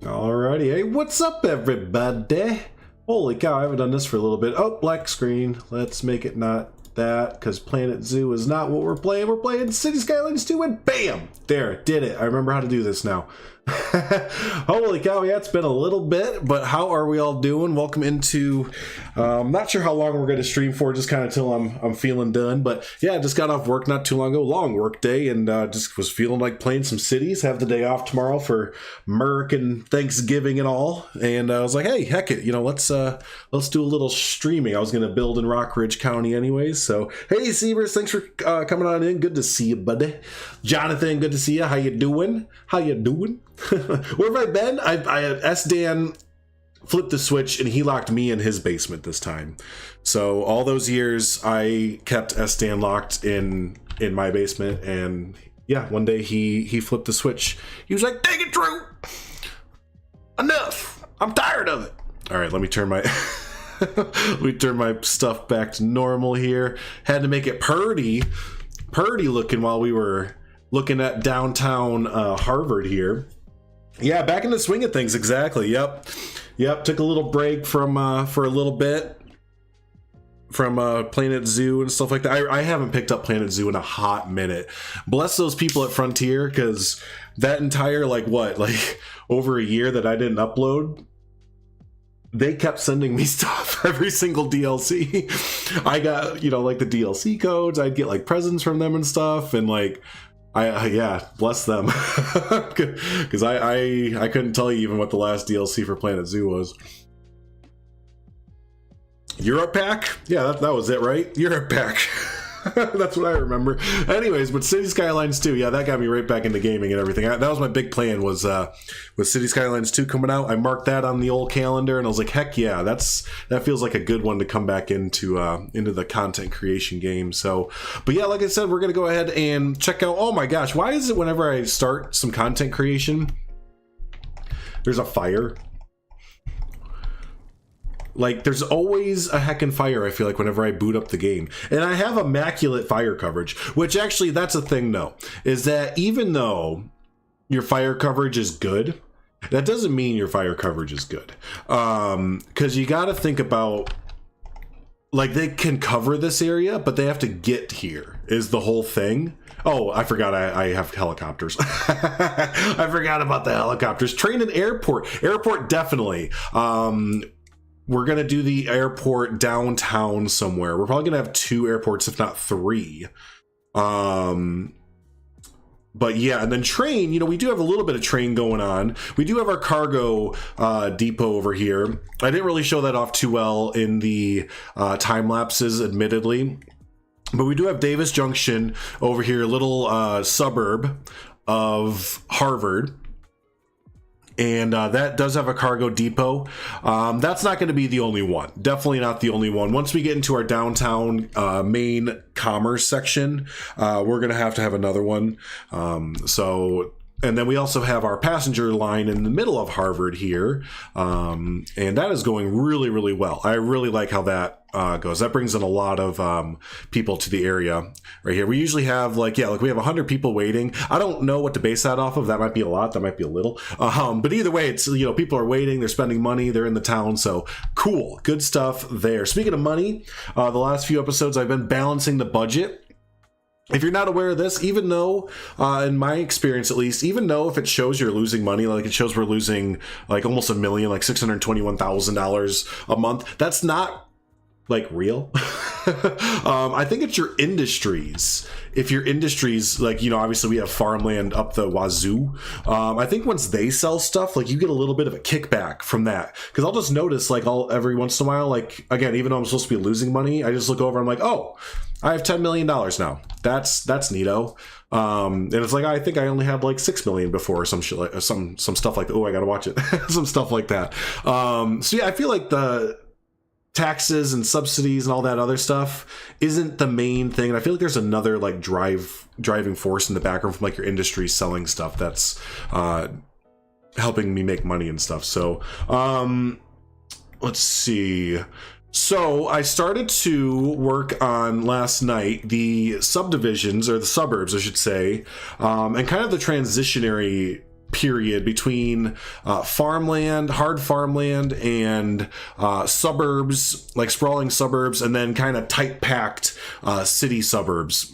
Alrighty, hey, what's up everybody? Holy cow, I haven't done this for a little bit. Oh, black screen. Let's make it not that, because Planet Zoo is not what we're playing. We're playing City Skylines 2 and BAM! There, did it. I remember how to do this now. Holy cow, yeah, it's been a little bit, but how are we all doing? Welcome into, I'm not sure how long we're going to stream for, just kind of till I'm feeling done, but yeah, I just got off work not too long ago, long work day, and just was feeling like playing some cities, have the day off tomorrow for Merc and Thanksgiving and all, and I was like, hey, heck it, you know, let's do a little streaming. I was going to build in Rockridge County anyways, so hey, Sievers, thanks for coming on in, good to see you, buddy. Jonathan, good to see you, how you doing? How you doing? Where have I been? I had S-Dan flipped the switch and he locked me in his basement this time. So all those years I kept S-Dan locked in my basement, and yeah, one day he flipped the switch. He was like, "Take it, Drew! Enough! I'm tired of it!" Alright, let me turn my stuff back to normal here. Had to make it purdy looking while we were looking at downtown Harvard here. Yeah, back in the swing of things, exactly. Yep. Took a little break from for a little bit from Planet Zoo and stuff like that. I haven't picked up Planet Zoo in a hot minute. Bless those people at Frontier, because that entire like over a year that I didn't upload, they kept sending me stuff, every single DLC. I got, you know, like the DLC codes. I'd get like presents from them and stuff, and like. Yeah, bless them, because I couldn't tell you even what the last DLC for Planet Zoo was. Europe Pack? Yeah, that was it, right? Europe Pack. That's what I remember. Anyways, but City Skylines 2, yeah, that got me right back into gaming and everything. That was my big plan, was with City Skylines 2 coming out. I marked that on the old calendar, and I was like, heck yeah, that feels like a good one to come back into the content creation game. So, but yeah, like I said, we're gonna go ahead and check out. Oh my gosh, why is it whenever I start some content creation, there's a fire? Like, there's always a heckin' fire, I feel like, whenever I boot up the game. And I have immaculate fire coverage, which actually, that's a thing, though, is that even though your fire coverage is good, that doesn't mean your fire coverage is good. Because you got to think about, like, they can cover this area, but they have to get here, is the whole thing. Oh, I forgot I have helicopters. I forgot about the helicopters. Train and airport. Airport, definitely. We're going to do the airport downtown somewhere. We're probably going to have 2 airports, if not 3. But yeah, and then train, you know, we do have a little bit of train going on. We do have our cargo depot over here. I didn't really show that off too well in the time lapses, admittedly. But we do have Davis Junction over here, a little suburb of Harvard. And that does have a cargo depot. That's not going to be the only one. Definitely not the only one. Once we get into our downtown main commerce section, we're going to have another one. And then we also have our passenger line in the middle of Harvard here. And that is going really, really well. I really like how that goes. That brings in a lot of people to the area right here. We usually have we have 100 people waiting. I don't know what to base that off of. That might be a lot, that might be a little. But either way, it's, you know, people are waiting, they're spending money, they're in the town. So cool, good stuff there. Speaking of money, the last few episodes I've been balancing the budget. If you're not aware of this, even though, in my experience at least, even though if it shows you're losing money, like it shows we're losing like almost $1 million, like $621,000 a month, that's not like real. I think it's your industries. If your industries, like, you know, obviously we have farmland up the wazoo. I think once they sell stuff, like, you get a little bit of a kickback from that. Because I'll just notice, like, every once in a while, like, again, even though I'm supposed to be losing money, I just look over, I'm like, oh, I have $10 million now. That's neato. And it's like, I think I only had like $6 million before, or some shit, like some stuff like that. Oh, I gotta watch it. Some stuff like that. So yeah, I feel like the taxes and subsidies and all that other stuff isn't the main thing. And I feel like there's another like driving force in the background from like your industry selling stuff that's helping me make money and stuff. So let's see. So I started to work on last night the subdivisions, or the suburbs I should say, and kind of the transitionary period between farmland, hard farmland, and suburbs, like sprawling suburbs, and then kind of tight packed city suburbs.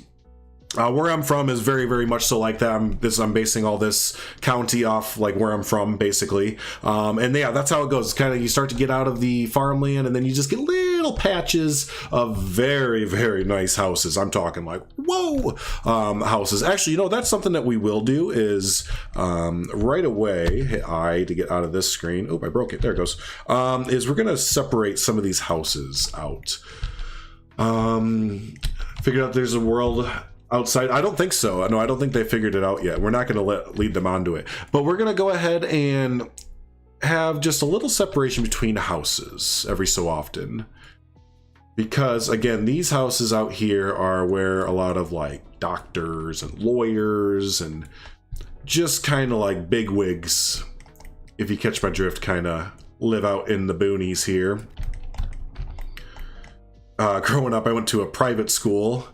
Where I'm from is very, very much so like that. I'm basing all this county off like where I'm from, basically. And yeah, that's how it goes. It's kind of, you start to get out of the farmland, and then you just get little patches of very, very nice houses. I'm talking like, whoa, houses. Actually, that's something that we will do is right away, hit I to get out of this screen. Oh, I broke it. There it goes. Is we're going to separate some of these houses out. Figured out there's a world outside. I don't think so. No, I don't think they figured it out yet. We're not going to lead them onto it. But we're going to go ahead and have just a little separation between houses every so often. Because, again, these houses out here are where a lot of, like, doctors and lawyers and just kind of like bigwigs, if you catch my drift, kind of live out in the boonies here. Growing up, I went to a private school.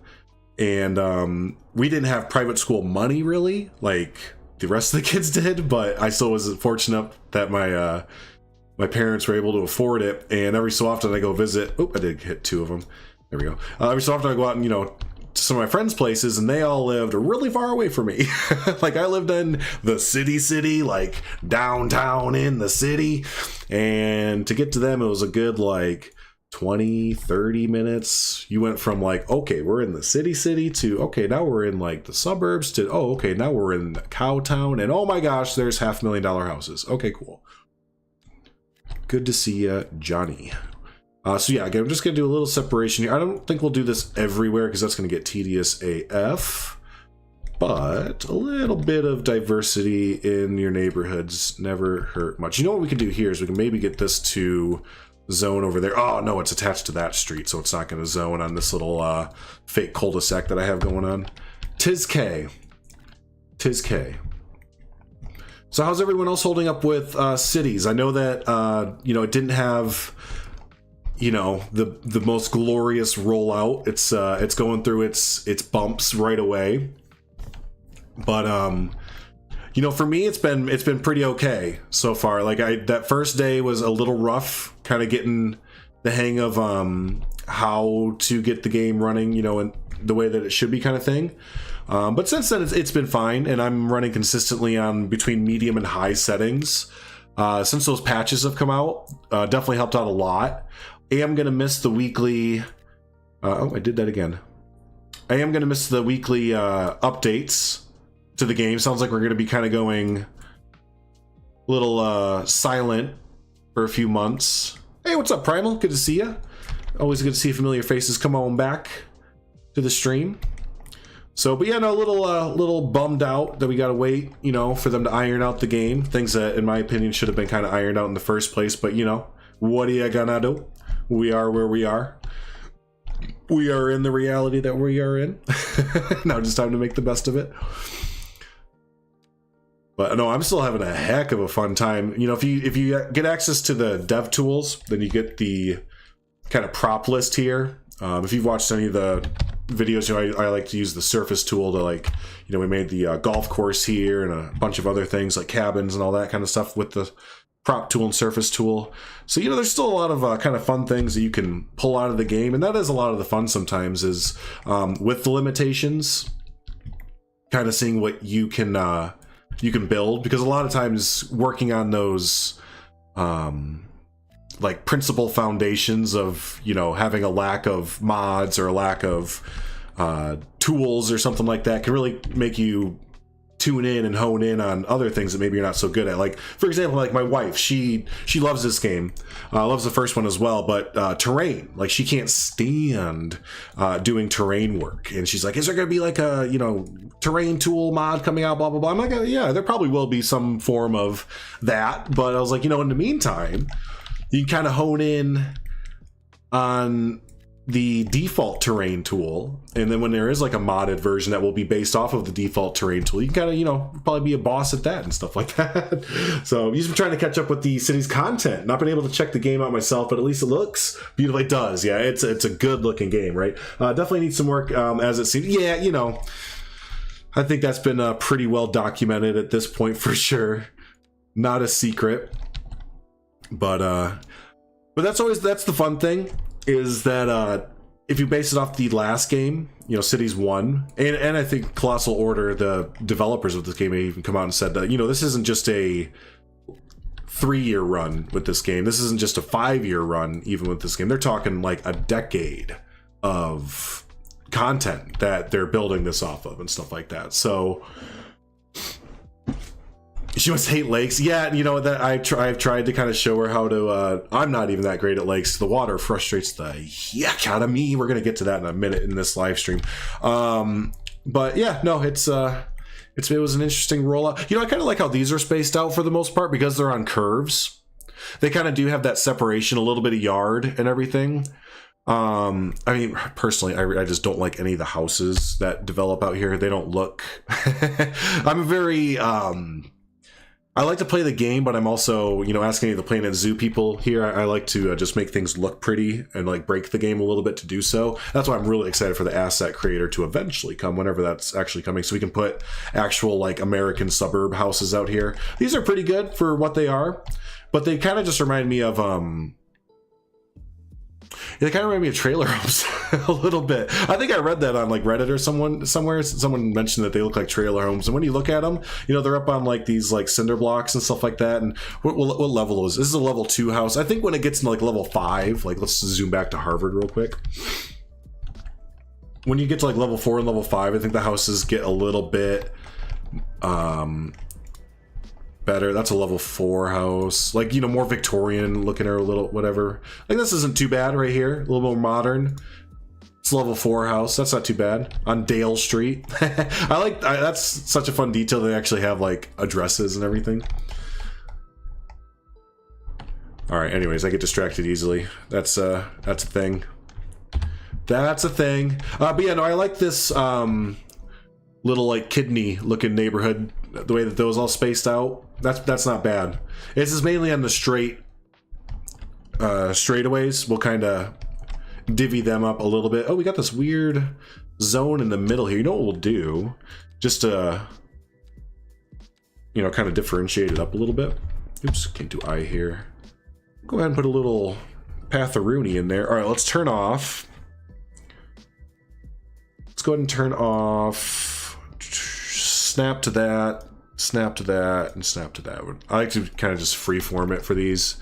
And we didn't have private school money, really, like the rest of the kids did, but I still was fortunate that my parents were able to afford it. And every so often I go visit. Oh, I did hit 2 of them. There we go. Every so often I go out and, to some of my friends' places, and they all lived really far away from me. Like, I lived in the city, like downtown in the city. And to get to them, it was a good, like, 20-30 minutes. You went from like, okay, we're in the city to, okay, now we're in like the suburbs, to, oh, okay, now we're in the cow town, and oh my gosh, there's $500,000 houses. Okay, cool. Good to see you, Johnny. So yeah, again, I'm just gonna do a little separation here. I don't think we'll do this everywhere because that's gonna get tedious AF, but a little bit of diversity in your neighborhoods never hurt much. You know what we can do here is we can maybe get this to zone over there. Oh no, it's attached to that street, so it's not going to zone on this little fake cul-de-sac that I have going on. Tis K. So how's everyone else holding up with cities? I know that it didn't have the most glorious rollout. It's going through its bumps right away, but for me, it's been pretty okay so far. Like, that first day was a little rough, kind of getting the hang of how to get the game running, in the way that it should be, kind of thing. But since then, it's been fine, and I'm running consistently on between medium and high settings. Since those patches have come out, definitely helped out a lot. I am gonna miss the weekly. Oh, I did that again. I am gonna miss the weekly updates to the game. Sounds like we're going to be kind of going a little silent for a few months. Hey, what's up, Primal? Good to see you. Always good to see familiar faces. Come on back to the stream. So, but yeah, no, a little bummed out that we got to wait, for them to iron out the game. Things that, in my opinion, should have been kind of ironed out in the first place. But, what are you gonna do? We are where we are. We are in the reality that we are in. Now just time to make the best of it. But no, I'm still having a heck of a fun time. If you get access to the dev tools, then you get the kind of prop list here. If you've watched any of the videos, I like to use the surface tool to we made the golf course here and a bunch of other things like cabins and all that kind of stuff with the prop tool and surface tool. So, there's still a lot of kind of fun things that you can pull out of the game. And that is a lot of the fun sometimes is with the limitations, kind of seeing what you can build, because a lot of times working on those like principal foundations of having a lack of mods or a lack of tools or something like that can really make you tune in and hone in on other things that maybe you're not so good at. Like, for example, like my wife, she loves this game, loves the first one as well, but terrain, like she can't stand doing terrain work, and she's like, is there gonna be like a terrain tool mod coming out, blah blah blah. I'm like, yeah, there probably will be some form of that, but I was like, in the meantime, you can kind of hone in on the default terrain tool, and then when there is like a modded version that will be based off of the default terrain tool, you can kind of probably be a boss at that and stuff like that. So he's been trying to catch up with the city's content, not been able to check the game out myself, but at least it looks beautiful. It does. Yeah, it's a good looking game, right? Definitely needs some work as it seems. Yeah, I think that's been pretty well documented at this point for sure. Not a secret. But that's the fun thing, is that if you base it off the last game, you know, Cities 1, and I think Colossal Order, the developers of this game, may even come out and said that, you know, this isn't just a 3-year run with this game. This isn't just a 5-year run even with this game. They're talking like a decade of content that they're building this off of and stuff like that. So she must hate lakes. Yeah, you know that I've tried to kind of show her how to. I'm not even that great at lakes. The water frustrates the heck out of me. We're gonna get to that in a minute in this live stream. But yeah, no, it was an interesting rollout. You know, I kind of like how these are spaced out for the most part because they're on curves. They kind of do have that separation, a little bit of yard and everything. I mean, personally, I just don't like any of the houses that develop out here. They don't look. I'm very. I like to play the game, but I'm also, you know, asking the Planet Zoo people here. I like to just make things look pretty and like break the game a little bit to do so. That's why I'm really excited for the asset creator to eventually come, whenever that's actually coming, so we can put actual like American suburb houses out here. These are pretty good for what they are, but they kind of just remind me of they kind of remind me of trailer homes a little bit. I think I read that on like Reddit or somewhere. Someone mentioned that they look like trailer homes, and when you look at them, you know, they're up on like these like cinder blocks and stuff like that. And what level is this? Is a level 2 house. I think when it gets into like level 5, like let's zoom back to Harvard real quick. When you get to like level 4 and level 5, I think the houses get a little bit better. That's a level 4 house, like, you know, more Victorian looking, or a little whatever. Like this isn't too bad right here, a little more modern. It's a level 4 house. That's not too bad on Dale Street. That's such a fun detail. They actually have like addresses and everything. All right, anyways, I get distracted easily. That's a thing. That's a thing. But yeah, no, I like this little like kidney looking neighborhood, the way that those all spaced out. That's not bad. This is mainly on the straightaways. We'll kind of divvy them up a little bit. Oh, we got this weird zone in the middle here. You know what we'll do, just to, you know, kind of differentiate it up a little bit. Oops, can't do I here. Go ahead and put a little Patharoonie in there. All right, let's turn off. Let's go ahead and turn off. Snap to that. Snap to that, and snap to that. I like to kind of just freeform it for these,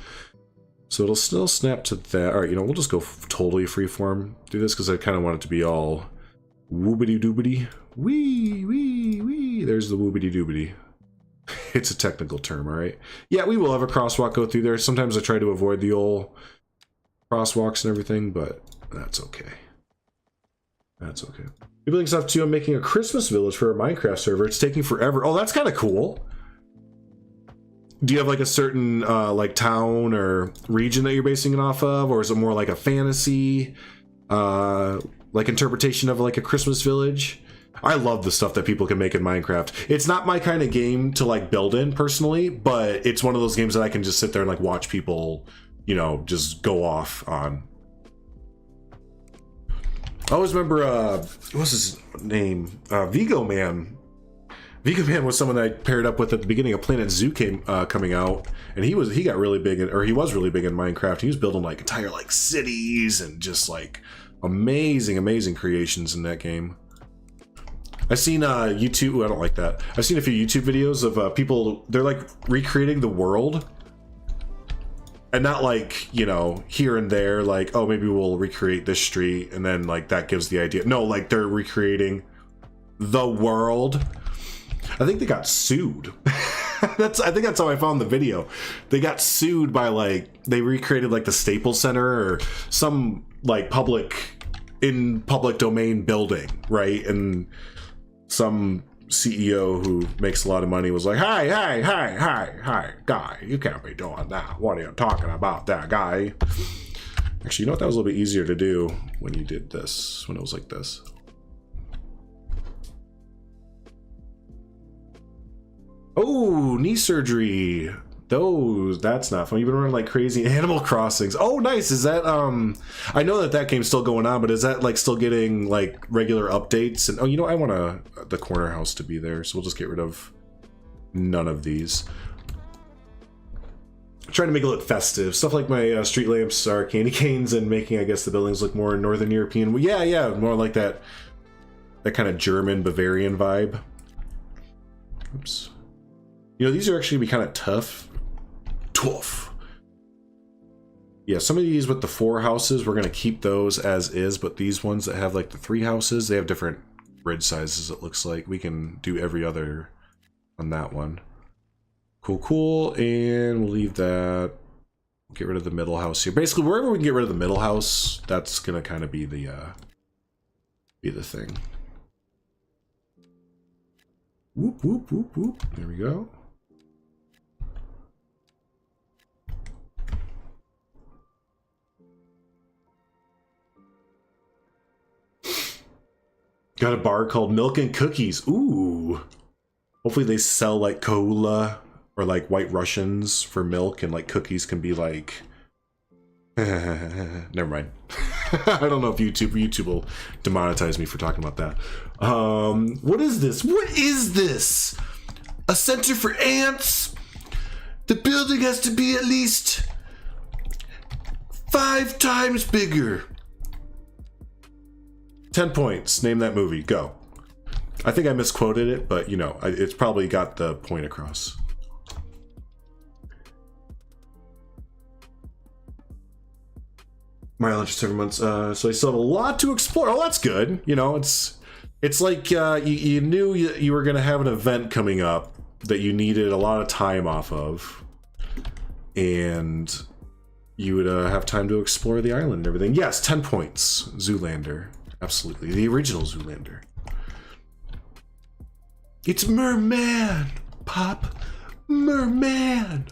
so it'll still snap to that. All right, you know, we'll just go totally freeform do this, because I kind of want it to be all woobity doobity. Wee. There's the woobity doobity. It's a technical term, all right. Yeah, we will have a crosswalk go through there. Sometimes I try to avoid the old crosswalks and everything, but that's okay. That's okay. People think stuff too. I'm making a Christmas village for a Minecraft server. It's taking forever. Oh, that's kind of cool. Do you have like a certain like town or region that you're basing it off of, or is it more like a fantasy like interpretation of like a Christmas village? I love the stuff that people can make in Minecraft. It's not my kind of game to like build in personally, but it's one of those games that I can just sit there and like watch people, you know, just go off on. I always remember, what was his name? Vigo Man. Vigo Man was someone that I paired up with at the beginning of Planet Zoo coming out, and he got really big, he was really big in Minecraft. He was building like entire like cities and just like amazing creations in that game. I've seen YouTube. Ooh, I don't like that. I've seen a few YouTube videos of people. They're like recreating the world. And not like, you know, here and there, like, oh, maybe we'll recreate this street, and then like that gives the idea. No, like they're recreating the world. I think they got sued. I think that's how I found the video. They got sued by like, they recreated like the Staples Center or some like public domain building, right? And some CEO who makes a lot of money was like, hey, guy, you can't be doing that. What are you talking about, that guy? Actually, you know what? That was a little bit easier to do when you did this, when it was like this. Oh, knee surgery. That's not fun. You've been running like crazy Animal Crossings. Oh, nice. Is that I know that game's still going on, but is that like still getting like regular updates? And oh, you know, I want the corner house to be there, so we'll just get rid of none of these. I'm trying to make it look festive. Stuff like my street lamps are candy canes and making, I guess, the buildings look more Northern European. Well, yeah, more like that kind of German Bavarian vibe. Oops. You know, these are actually gonna be kind of tough. Yeah, some of these with the 4 houses, we're gonna keep those as is, but these ones that have like the 3 houses, they have different grid sizes, it looks like. We can do every other on that one. Cool, and we'll leave that. Get rid of the middle house here. Basically, wherever we can get rid of the middle house, that's gonna kind of be the thing. Whoop, whoop, whoop, whoop. There we go. Got a bar called Milk and Cookies. Ooh. Hopefully they sell like cola or like White Russians for milk, and like cookies can be like... Never mind. I don't know if YouTube will demonetize me for talking about that. What is this? What is this? A center for ants? The building has to be at least 5 times bigger. 10 points. Name that movie. Go. I think I misquoted it, but you know, it's probably got the point across. My lunch is 7 months. So I still have a lot to explore. Oh, that's good. You know, it's like you knew you were going to have an event coming up that you needed a lot of time off of, and you would have time to explore the island and everything. Yes, 10 points. Zoolander. Absolutely. The original Zoolander. It's Merman, Pop. Merman.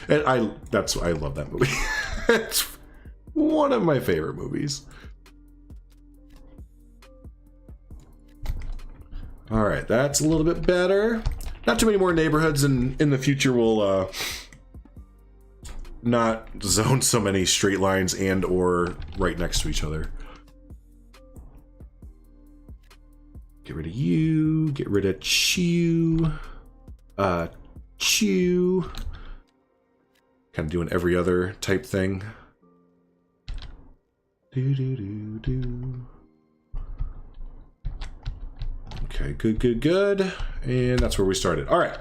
And I love that movie. It's one of my favorite movies. All right, that's a little bit better. Not too many more neighborhoods, and in the future we'll not zone so many straight lines and or right next to each other. Get rid of you. Get rid of Chew. Chew. Kind of doing every other type thing. Okay, good. And that's where we started. All right.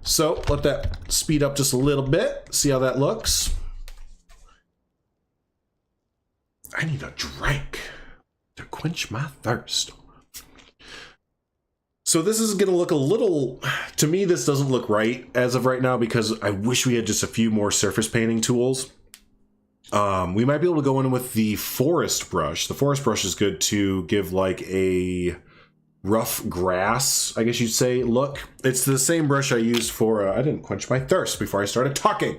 So let that speed up just a little bit. See how that looks. I need a drink to quench my thirst. So this is going to look a little, to me, this doesn't look right as of right now because I wish we had just a few more surface painting tools. We might be able to go in with the forest brush. The forest brush is good to give like a rough grass, I guess you'd say, look. It's the same brush I used for, I didn't quench my thirst before I started talking.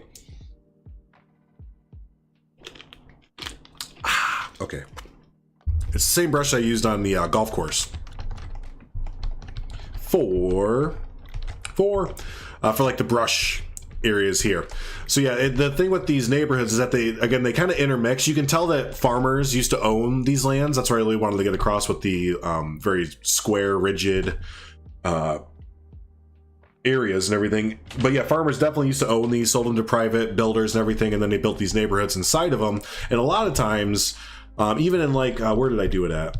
Okay. It's the same brush I used on the golf course. For like the brush areas here. So yeah, the thing with these neighborhoods is that they kind of intermix. You can tell that farmers used to own these lands. That's what I really wanted to get across with the very square, rigid areas and everything. But yeah, farmers definitely used to own these, sold them to private builders and everything, and then they built these neighborhoods inside of them. And a lot of times, even in like, where did I do it at?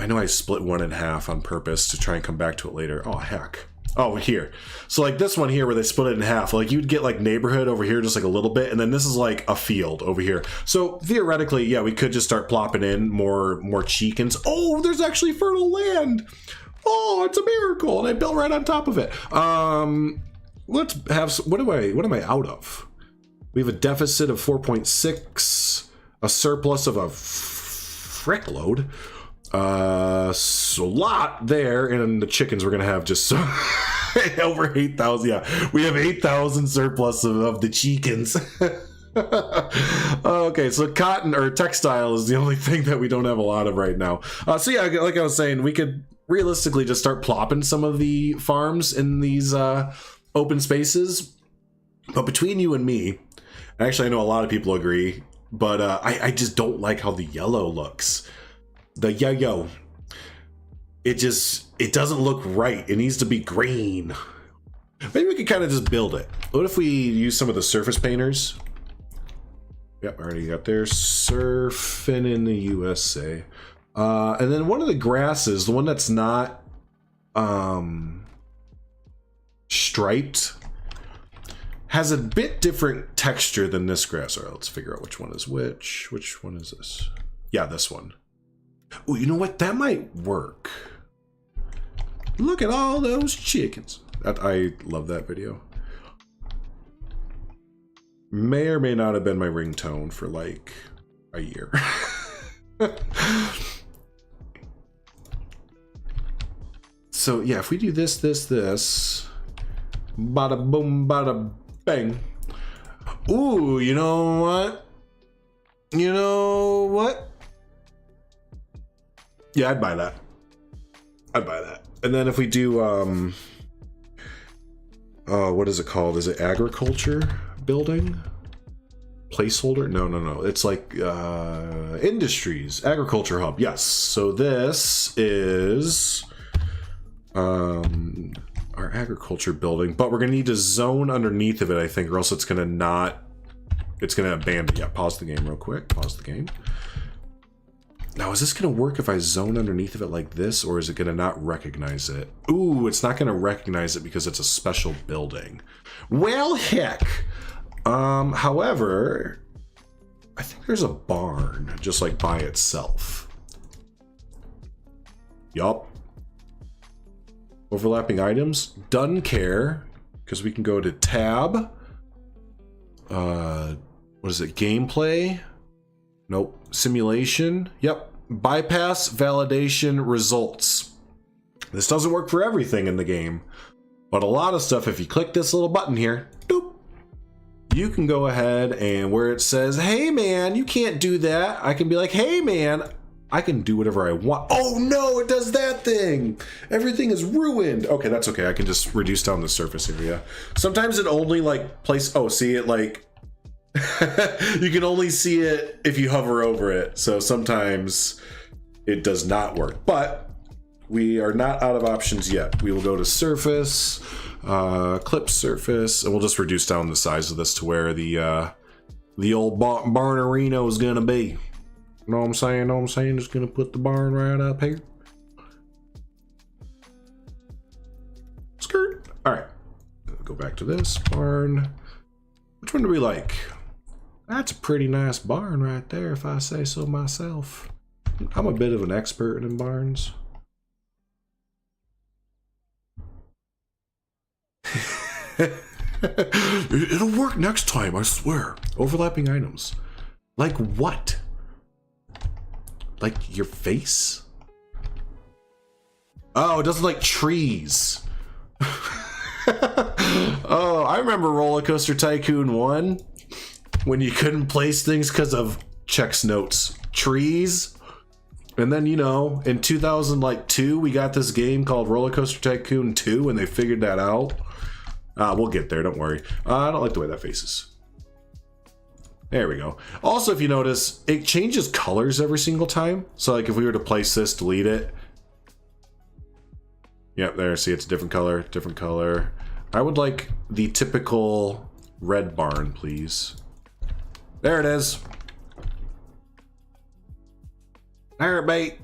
I know I split one in half on purpose to try and come back to it later. Oh, heck. Oh, here. So like this one here where they split it in half, like you'd get like neighborhood over here just like a little bit, and then this is like a field over here. So theoretically, yeah, we could just start plopping in more chickens. Oh, there's actually fertile land. Oh, it's a miracle. And I built right on top of it. Let's have, what am I out of? We have a deficit of 4.6, a surplus of a frick load. So a lot there, and the chickens we're gonna have just over 8,000. Yeah, we have 8,000 surplus of the chickens. Okay, so cotton or textile is the only thing that we don't have a lot of right now. So yeah, like I was saying, we could realistically just start plopping some of the farms in these open spaces. But between you and me, actually I know a lot of people agree, but I just don't like how the yellow looks. The yo-yo. It doesn't look right. It needs to be green. Maybe we could kind of just build it. What if we use some of the surface painters? Yep, already got there. Surfing in the USA. And then one of the grasses, the one that's not striped, has a bit different texture than this grass. All right, let's figure out which one is which. Which one is this? Yeah, this one. Oh, you know what? That might work. Look at all those chickens. I love that video. May or may not have been my ringtone for like a year. So yeah, if we do this, bada boom, bada bang. Ooh, you know what? You know what? Yeah, I'd buy that. I'd buy that. And then if we do, what is it called? Is it agriculture building? Placeholder? No. It's like industries, agriculture hub. Yes. So this is our agriculture building, but we're gonna need to zone underneath of it, I think, or else it's gonna abandon. Yeah, pause the game real quick. Pause the game. Now, is this gonna work if I zone underneath of it like this, or is it gonna not recognize it? Ooh, it's not gonna recognize it because it's a special building. Well, heck. However, I think there's a barn just like by itself. Yup. Overlapping items. Done care, because we can go to tab. What is it? Gameplay? Nope. Simulation. Yep. Bypass validation results. This doesn't work for everything in the game, but a lot of stuff, if you click this little button here, doop, you can go ahead and where it says, hey man, you can't do that, I can be like, hey man, I can do whatever I want. Oh no, it does that thing. Everything is ruined. Okay, that's okay. I can just reduce down the surface area. Sometimes it only like see it like, you can only see it if you hover over it. So sometimes it does not work, but we are not out of options yet. We will go to surface, clip surface, and we'll just reduce down the size of this to where the old barnarino is gonna be. Know what I'm saying? Just gonna put the barn right up here. Skirt. All right, go back to this barn. Which one do we like? That's a pretty nice barn right there, if I say so myself. I'm a bit of an expert in barns. It'll work next time, I swear. Overlapping items. Like what? Like your face? Oh, it doesn't like trees. Oh, I remember Roller Coaster Tycoon 1 when you couldn't place things because of checks notes trees. And then, you know, in 2002 we got this game called Roller Coaster Tycoon 2 and they figured that out. We'll get there, don't worry. I don't like the way that faces. There we go. Also, if you notice, it changes colors every single time. So like if we were to place this, delete it. Yep, there, see, it's a different color, different color. I would like the typical red barn, please. There it is. There, mate.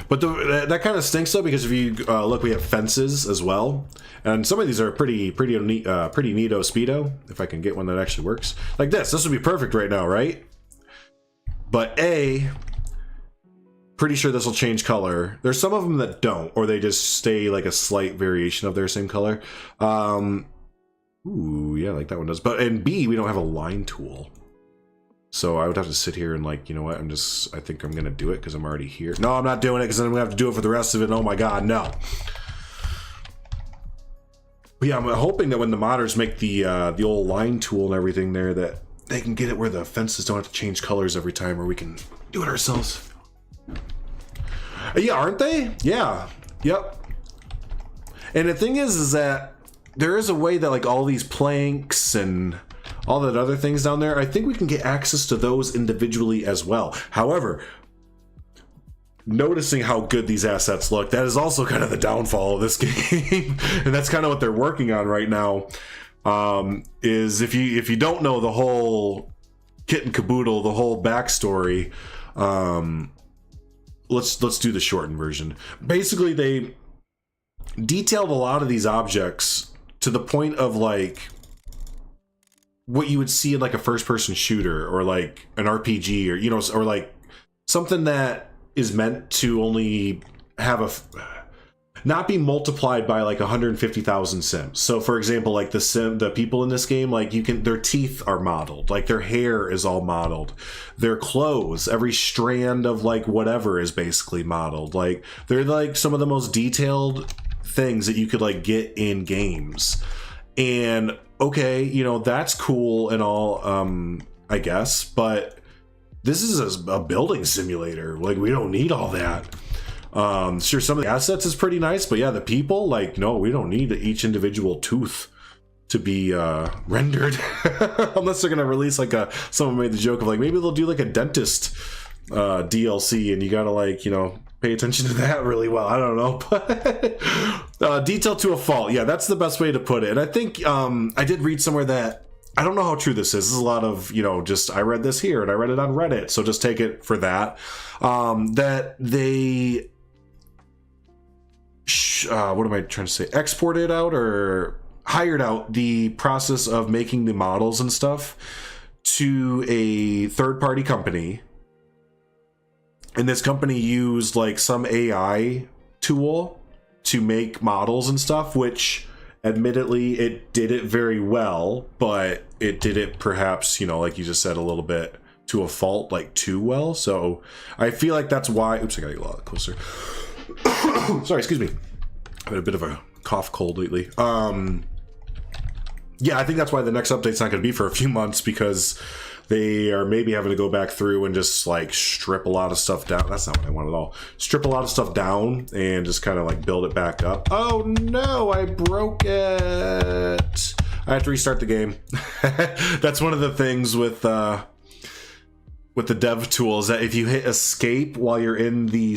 But that kind of stinks though, because if you look, we have fences as well, and some of these are pretty neato speedo. If I can get one that actually works, like this would be perfect right now, right? But pretty sure this will change color. There's some of them that don't, or they just stay like a slight variation of their same color. Ooh, yeah, like that one does. But in B, we don't have a line tool. So I would have to sit here and like, you know what, I think I'm gonna do it because I'm already here. No, I'm not doing it because then I'm gonna have to do it for the rest of it. Oh my god, no. But yeah, I'm hoping that when the modders make the old line tool and everything there, that they can get it where the fences don't have to change colors every time, or we can do it ourselves. Yeah, aren't they? Yeah. Yep. And the thing is that there is a way that like all these planks and all that other things down there, I think we can get access to those individually as well. However, noticing how good these assets look, that is also kind of the downfall of this game. And that's kind of what they're working on right now. Is if you don't know the whole kit and caboodle, the whole backstory, let's do the shortened version. Basically, they detailed a lot of these objects to the point of like what you would see in like a first-person shooter or like an RPG, or or like something that is meant to only have not be multiplied by like 150,000 sims. So for example, like the people in this game, like their teeth are modeled, like their hair is all modeled, their clothes, every strand of like whatever is basically modeled. Like they're like some of the most detailed things that you could like get in games. And okay, that's cool and all, I guess, but this is a building simulator. Like, we don't need all that. Sure, some of the assets is pretty nice, but yeah, the people, like, no, we don't need each individual tooth to be rendered. Unless they're gonna release like someone made the joke of like, maybe they'll do like a dentist DLC, and you gotta like, pay attention to that really well. I don't know, but detail to a fault. Yeah, that's the best way to put it. And I think I did read somewhere that, I don't know how true this is. This is a lot of, just I read this here and I read it on Reddit, so just take it for that. That they, what am I trying to say? Exported out or hired out the process of making the models and stuff to a third-party company. And this company used like some AI tool to make models and stuff, which admittedly it did it very well, but it did it perhaps, like you just said, a little bit to a fault, like too well. So I feel like that's why, oops, I gotta get a lot closer. Sorry, excuse me. I've had a bit of a cough cold lately. Yeah, I think that's why the next update's not going to be for a few months, because they are maybe having to go back through and just like strip a lot of stuff down. That's not what I want at all. Strip a lot of stuff down and just kind of like build it back up. Oh no, I broke it. I have to restart the game. That's one of the things with the dev tools, that if you hit escape while you're in the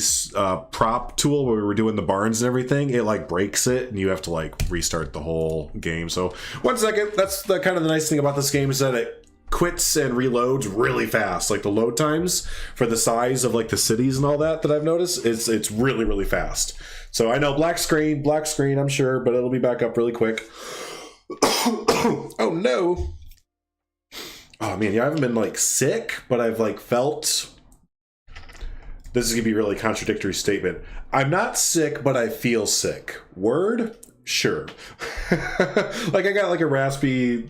prop tool where we were doing the barns and everything, it like breaks it and you have to like restart the whole game. So 1 second. That's the kind of the nice thing about this game, is that it quits and reloads really fast. Like the load times for the size of like the cities and all that I've noticed, it's really, really fast. So I know black screen, I'm sure, but it'll be back up really quick. Oh no. Oh man, yeah, I haven't been like sick, but I've like felt, this is gonna be a really contradictory statement. I'm not sick, but I feel sick. Word? Sure. Like I got like a raspy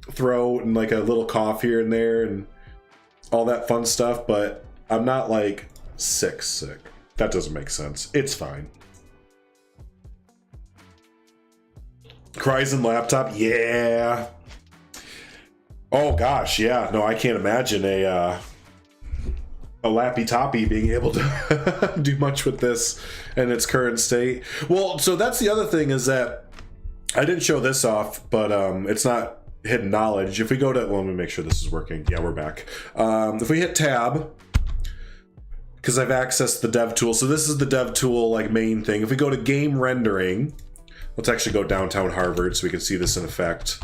throat and like a little cough here and there and all that fun stuff, but I'm not like sick. That doesn't make sense. It's fine. Cryzen laptop, yeah. Oh gosh, yeah. No, I can't imagine a lappy toppy being able to do much with this in its current state. Well, so that's the other thing, is that I didn't show this off, but it's not hidden knowledge. If we go to, well, let me make sure this is working. Yeah, we're back. If we hit tab, because I've accessed the dev tool, so this is the dev tool like main thing. If we go to game rendering, let's actually go downtown Harvard so we can see this in effect.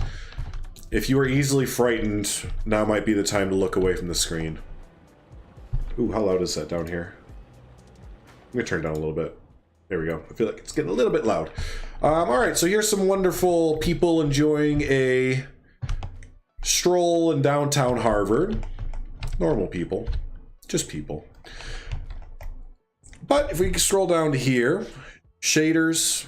If you are easily frightened, now might be the time to look away from the screen. Ooh, how loud is that down here? I'm gonna turn it down a little bit. There we go. I feel like it's getting a little bit loud. All right, so here's some wonderful people enjoying a stroll in downtown Harvard. Normal people, just people. But if we scroll down to here, shaders,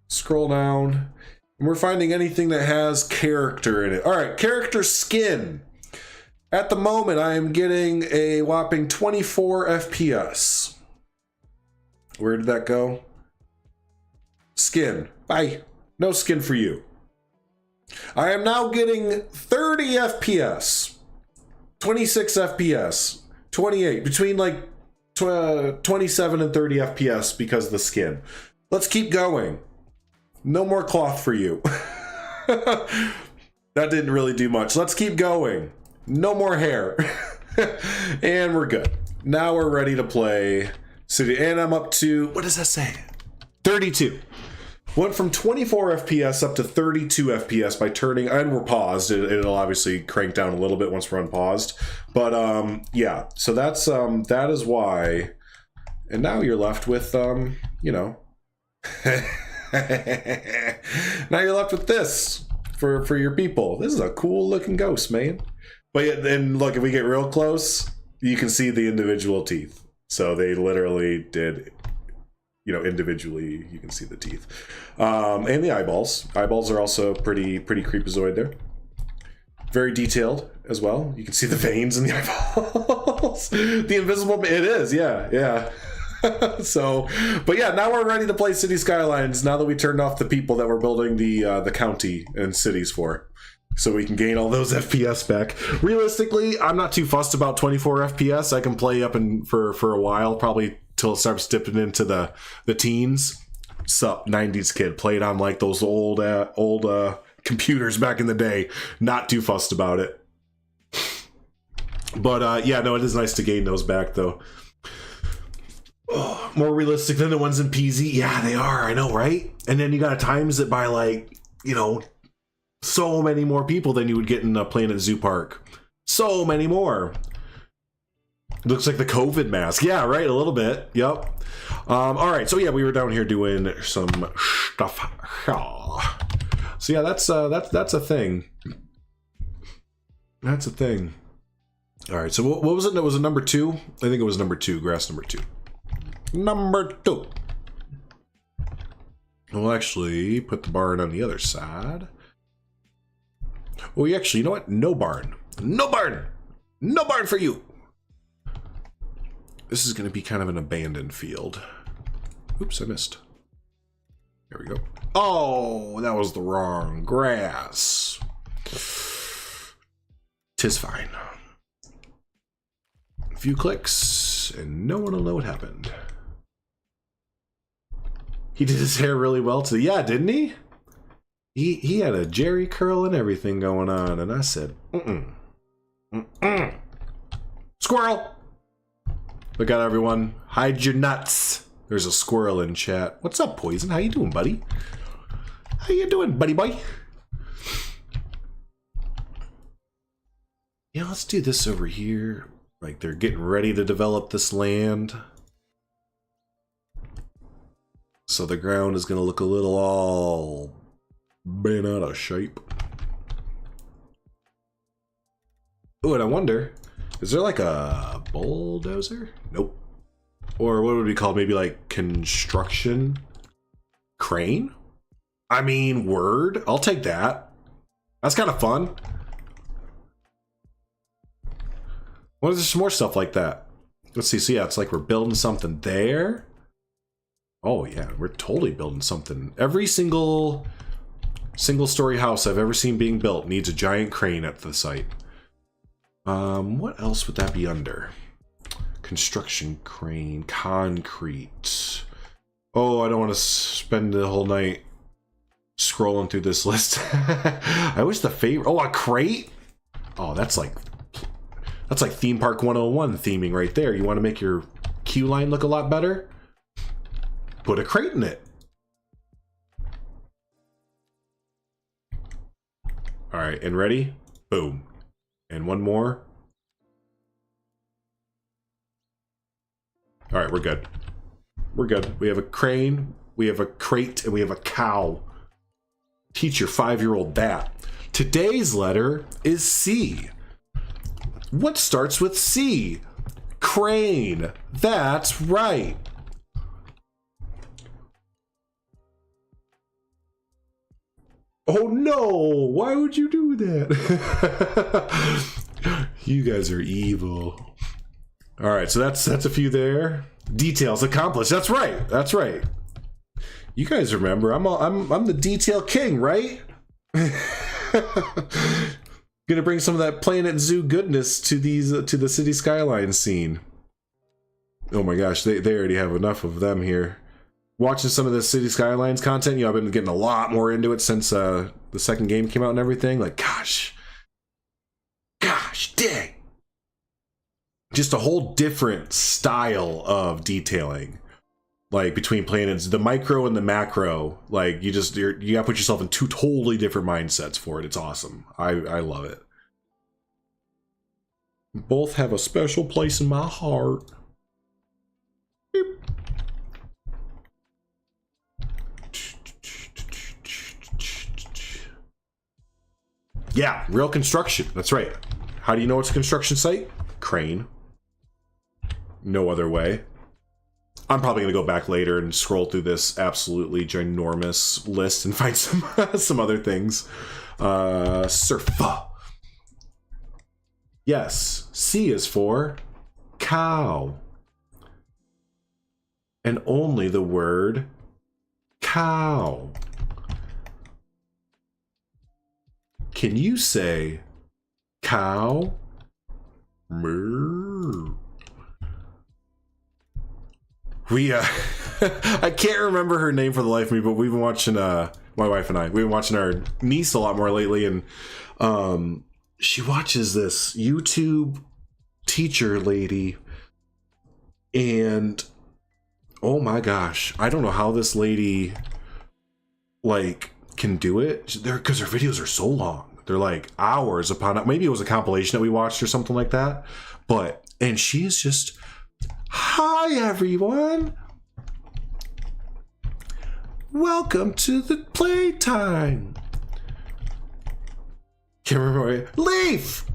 scroll down, and we're finding anything that has character in it. All right, character skin. At the moment, I am getting a whopping 24 FPS. Where did that go? Skin. Bye. No skin for you. I am now getting 30 FPS. 26 FPS. 28. Between like 27 and 30 FPS because of the skin. Let's keep going. No more cloth for you. That didn't really do much. Let's keep going. No more hair. And we're good. Now we're ready to play City. And I'm up to, what does that say? 32. Went from 24 FPS up to 32 FPS by turning, and we're paused. It'll obviously crank down a little bit once we're unpaused. But yeah, so that's that is why. And now you're left with you know. Now you're left with this for your people. This is a cool looking ghost, man. But yeah, then look, if we get real close, you can see the individual teeth. So they literally did, you know, individually, you can see the teeth. And the eyeballs. Eyeballs are also pretty creepazoid there. Very detailed as well. You can see the veins in the eyeballs. The invisible, it is, yeah. So, but yeah, now we're ready to play City Skylines now that we turned off the people that we're building the county and cities for. So we can gain all those FPS back. Realistically, I'm not too fussed about 24 FPS. I can play up for a while, probably till it starts dipping into the teens. Sup, 90s kid, played on like those old computers back in the day. Not too fussed about it. But yeah, no, it is nice to gain those back though. Oh, more realistic than the ones in PZ. Yeah, they are. I know, right? And then you gotta times it by like, you know, so many more people than you would get in Planet Zoo Park. So many more. Looks like the COVID mask. Yeah, right, a little bit. Yep. All right, so yeah, we were down here doing some stuff. So yeah, that's a thing. That's a thing. All right, so what was it? That was a number 2? I think it was number 2, grass number 2. Number 2. We'll actually put the barn on the other side. Well, actually, you know what? No barn. No barn! No barn for you! This is going to be kind of an abandoned field. Oops, I missed. There we go. Oh, that was the wrong grass. 'Tis fine. A few clicks, and no one will know what happened. He did his hair really well today. Yeah, didn't he? He had a jerry curl and everything going on, and I said, Squirrel! Look out, everyone. Hide your nuts. There's a squirrel in chat. What's up, Poison? How you doing, buddy? How you doing, buddy boy? Yeah, let's do this over here. Like they're getting ready to develop this land. So the ground is going to look a little all bent out of shape. Oh, and I wonder, is there like a bulldozer? Nope. Or what would we call, maybe like construction crane? I mean, word. I'll take that. That's kind of fun. What is there some more stuff like that? Let's see. So yeah, it's like we're building something there. Oh yeah, we're totally building something. Every single story house I've ever seen being built needs a giant crane at the site. What else would that be under? Construction crane, concrete. Oh, I don't want to spend the whole night scrolling through this list. I wish the favorite. Oh, a crate. Oh, that's like Theme Park 101 theming right there. You want to make your queue line look a lot better? Put a crate in it. All right, and ready? Boom. And one more. All right, we're good. We're good. We have a crane, we have a crate, and we have a cow. Teach your 5-year-old that. Today's letter is C. What starts with C? Crane. That's right. Oh no, why would you do that? You guys are evil. All right, so that's a few there. Details accomplished. That's right. That's right. You guys remember I'm the detail king, right? Gonna bring some of that Planet Zoo goodness to these to the City Skylines scene. Oh my gosh, they already have enough of them here. watching some of the City Skylines content, you know, I've been getting a lot more into it since the second game came out and everything. Like, gosh dang. Just a whole different style of detailing. Like between planets, the micro and the macro, like you gotta put yourself in two totally different mindsets for it. It's awesome. I love it. Both have a special place in my heart. Beep. Yeah, real construction. That's right. How do you know it's a construction site? Crane. No other way. I'm probably going to go back later and scroll through this absolutely ginormous list and find some other things. Surfa. Yes, C is for cow. And only the word cow. Can you say cow? Moo. We I can't remember her name for the life of me, but we've been watching my wife and we've been watching our niece a lot more lately, and she watches this YouTube teacher lady, and oh my gosh, I don't know how this lady like can do it. Because her videos are so long. They're like hours upon, maybe it was a compilation that we watched or something like that, and she is just, hi everyone, welcome to the playtime. Can't remember. Leaf.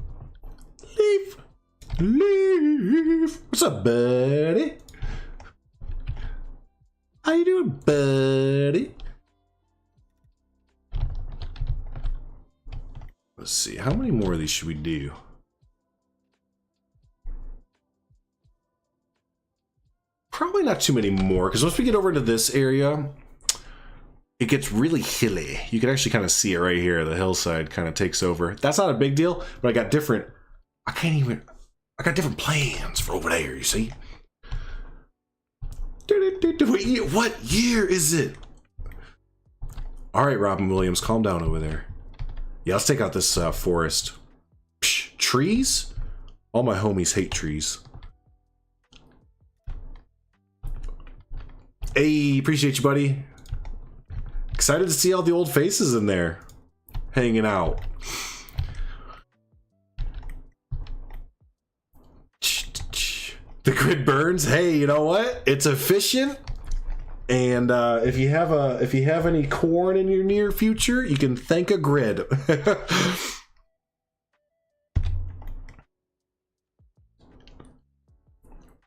What's up, buddy? How you doing, buddy? Let's see, how many more of these should we do? Probably not too many more, because once we get over into this area, it gets really hilly. You can actually kind of see it right here. The hillside kind of takes over. That's not a big deal, but I got different plans for over there, you see? What year is it? All right, Robin Williams, calm down over there. Yeah, let's take out this forest. Psh, trees? All my homies hate trees. Hey, appreciate you, buddy. Excited to see all the old faces in there, hanging out. The grid burns. Hey, you know what? It's efficient. And if you have any corn in your near future, you can thank a grid.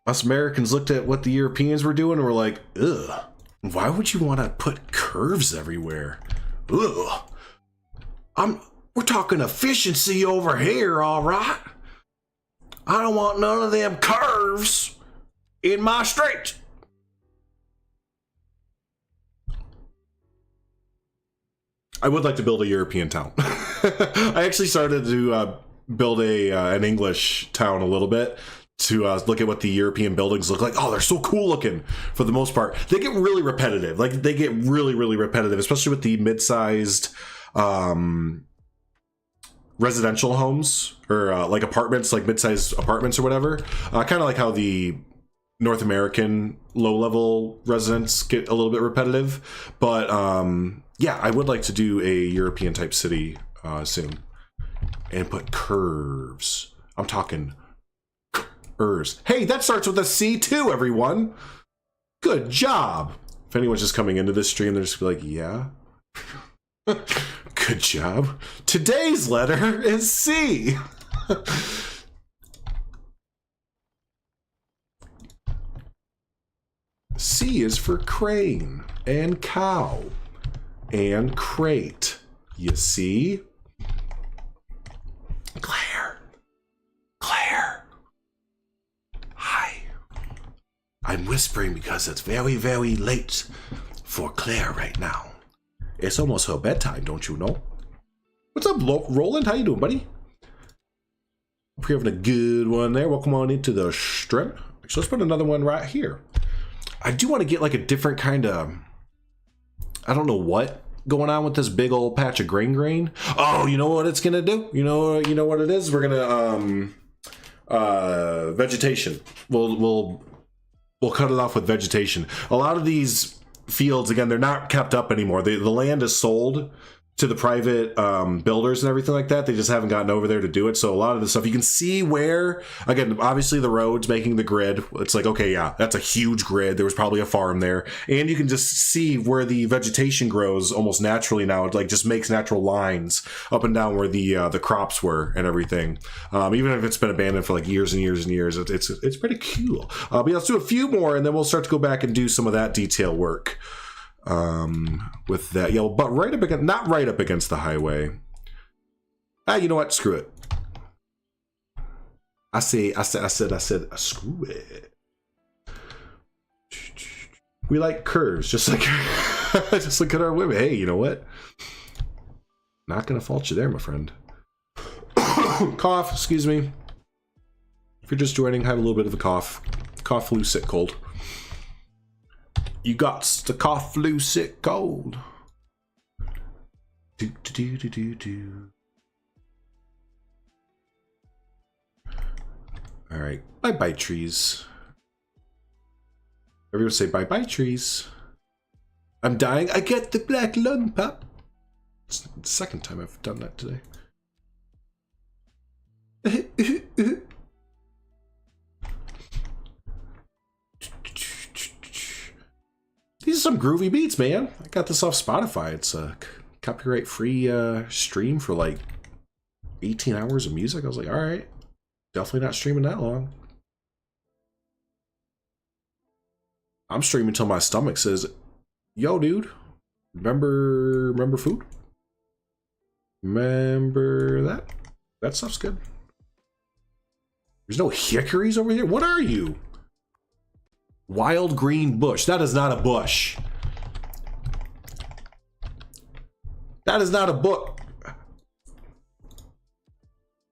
Us Americans looked at what the Europeans were doing and were like, ugh, why would you want to put curves everywhere? Ugh. We're talking efficiency over here, all right? I don't want none of them curves in my street. I would like to build a European town. I actually started to build an English town a little bit to look at what the European buildings look like. Oh, they're so cool looking for the most part. They get really repetitive. Like, they get really, really repetitive, especially with the mid-sized residential homes or like apartments, like mid-sized apartments or whatever. Kind of like how the North American low-level residents get a little bit repetitive. But yeah, I would like to do a European type city soon and put curves. I'm talking curves. Hey, that starts with a C too, everyone. Good job. If anyone's just coming into this stream, they're just like, yeah. Good job. Today's letter is C. C is for crane and cow and crate. You see? Claire. Hi. I'm whispering because it's very, very late for Claire right now. It's almost her bedtime, don't you know? What's up, Roland? How you doing, buddy? Hope you're having a good one there. Welcome on into the stream. So let's put another one right here. I do want to get like a different kind of, I don't know what going on with this big old patch of grain. Oh, you know what it's gonna do? You know what it is? We're gonna vegetation. We'll cut it off with vegetation. A lot of these fields, again, they're not kept up anymore. The land is sold to the private builders and everything like that. They just haven't gotten over there to do it. So a lot of the stuff you can see where, again, obviously the roads making the grid. It's like, okay, yeah, that's a huge grid. There was probably a farm there, and you can just see where the vegetation grows almost naturally now. It like just makes natural lines up and down where the crops were and everything. Even if it's been abandoned for like years and years and years, it's pretty cool. But yeah, let's do a few more, and then we'll start to go back and do some of that detail work. With that, yeah, but right up against, not right up against the highway. You know what? Screw it. I said, screw it. We like curves, just like just look at our women. Hey, you know what? Not gonna fault you there, my friend. Cough, excuse me. If you're just joining, have a little bit of a cough. Cough, flu, sick, cold. You got the cough, flu, sick, cold. Do. All right, bye-bye trees. Everyone say bye-bye trees. I'm dying. I get the black lung pop. It's the second time I've done that today. These are some groovy beats, man. I got this off Spotify. It's a copyright-free stream for like 18 hours of music. I was like, all right, definitely not streaming that long. I'm streaming until my stomach says, yo, dude, remember food? Remember that? That stuff's good. There's no hickories over here? What are you? Wild green bush. That is not a bush. That is not a book.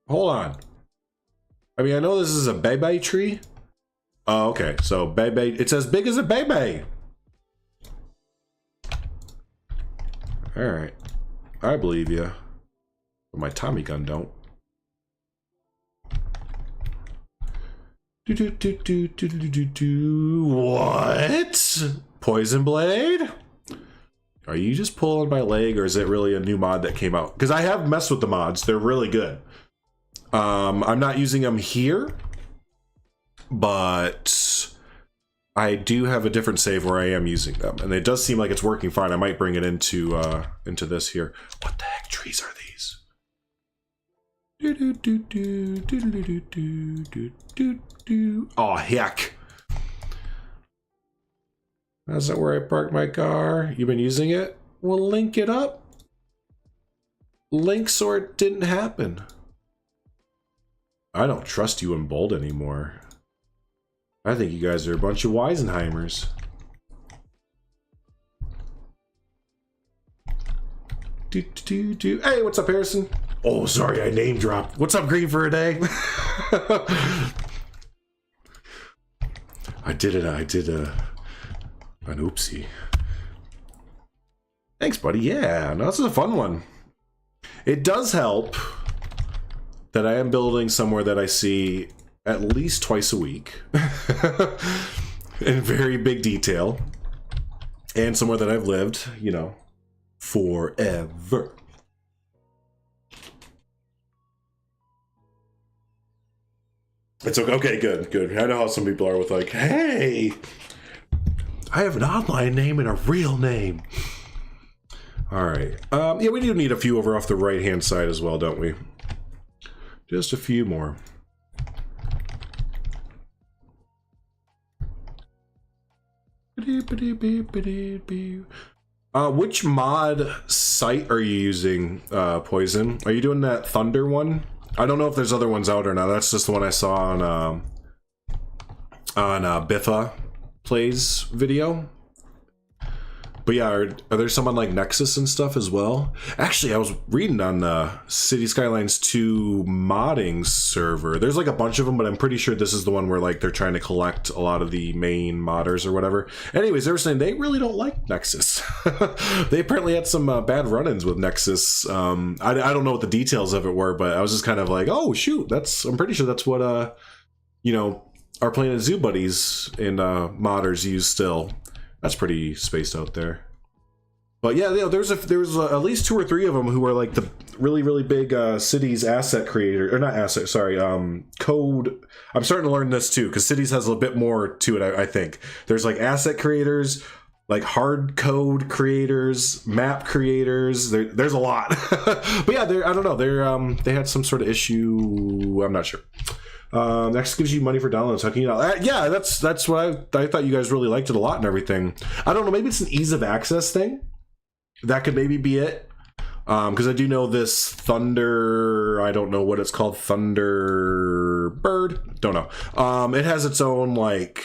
Hold on. I mean, I know this is a bebe tree. Oh, okay. So bebe, it's as big as a bebe. All right. I believe you. But my Tommy gun don't. What? Poison blade? Are you just pulling my leg, or is it really a new mod that came out? Because I have messed with the mods. They're really good. I'm not using them here, but I do have a different save where I am using them, and it does seem like it's working fine. I might bring it into this here. What the heck trees are these? Oh heck! That's not where I parked my car. You've been using it? Well, link it up. Link so it didn't happen. I don't trust you in Bold anymore. I think you guys are a bunch of Weisenheimers. Hey, what's up, Harrison? Oh, sorry, I name dropped. What's up, Green for a day? I did an oopsie. Thanks, buddy. Yeah, no, this is a fun one. It does help that I am building somewhere that I see at least twice a week in very big detail, and somewhere that I've lived, you know, forever. It's okay. Okay, good. I know how some people are with like, hey, I have an online name and a real name. All right. Yeah, we do need a few over off the right-hand side as well, don't we? Just a few more. Which mod site are you using, Poison? Are you doing that Thunder one? I don't know if there's other ones out or not. That's just the one I saw on Biffa Plays video. But yeah, are there some on like Nexus and stuff as well? Actually, I was reading on the City Skylines 2 modding server. There's like a bunch of them, but I'm pretty sure this is the one where like they're trying to collect a lot of the main modders or whatever. Anyways, they were saying they really don't like Nexus. They apparently had some bad run-ins with Nexus. I don't know what the details of it were, but I was just kind of like, oh shoot, I'm pretty sure that's what you know, our Planet Zoo buddies and modders use still. That's pretty spaced out there. But yeah, you know, there was at least 2 or 3 of them who were like the really big Cities asset creator, or not asset, sorry, code. I'm starting to learn this too, because Cities has a bit more to it, I think. There's like asset creators, like hard code creators, map creators. There's a lot. But yeah, I don't know. They had some sort of issue. I'm not sure. Next gives you money for downloads. How can you not? Yeah, that's what I thought you guys really liked it a lot and everything. I don't know. Maybe it's an ease of access thing. That could maybe be it. Because I do know this Thunder. I don't know what it's called. Thunderbird. Don't know. It has its own like.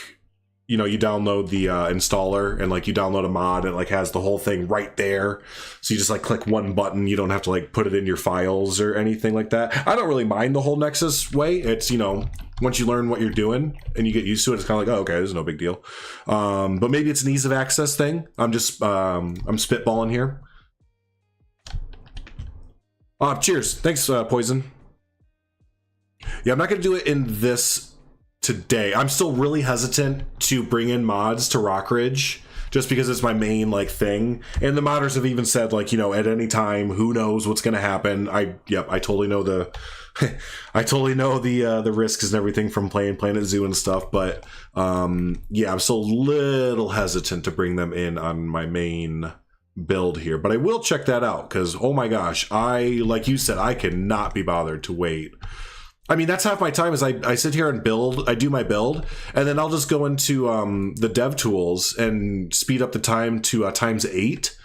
You know, you download the installer and like you download a mod and it like has the whole thing right there. So you just like click one button. You don't have to like put it in your files or anything like that. I don't really mind the whole Nexus way. It's, you know, once you learn what you're doing and you get used to it, it's kind of like, oh, okay, this is no big deal. But maybe it's an ease of access thing. I'm spitballing here. Cheers. Thanks, Poison. Yeah, I'm not going to do it in this today. I'm still really hesitant to bring in mods to Rockridge just because it's my main like thing, and the modders have even said like, you know, at any time, who knows what's gonna happen. I totally know the I totally know the risks and everything from playing Planet Zoo and stuff, but yeah, I'm still a little hesitant to bring them in on my main build here, but I will check that out because oh my gosh, like you said, I cannot be bothered to wait. I mean, that's half my time is I sit here and build. I do my build, and then I'll just go into the dev tools and speed up the time to ×8,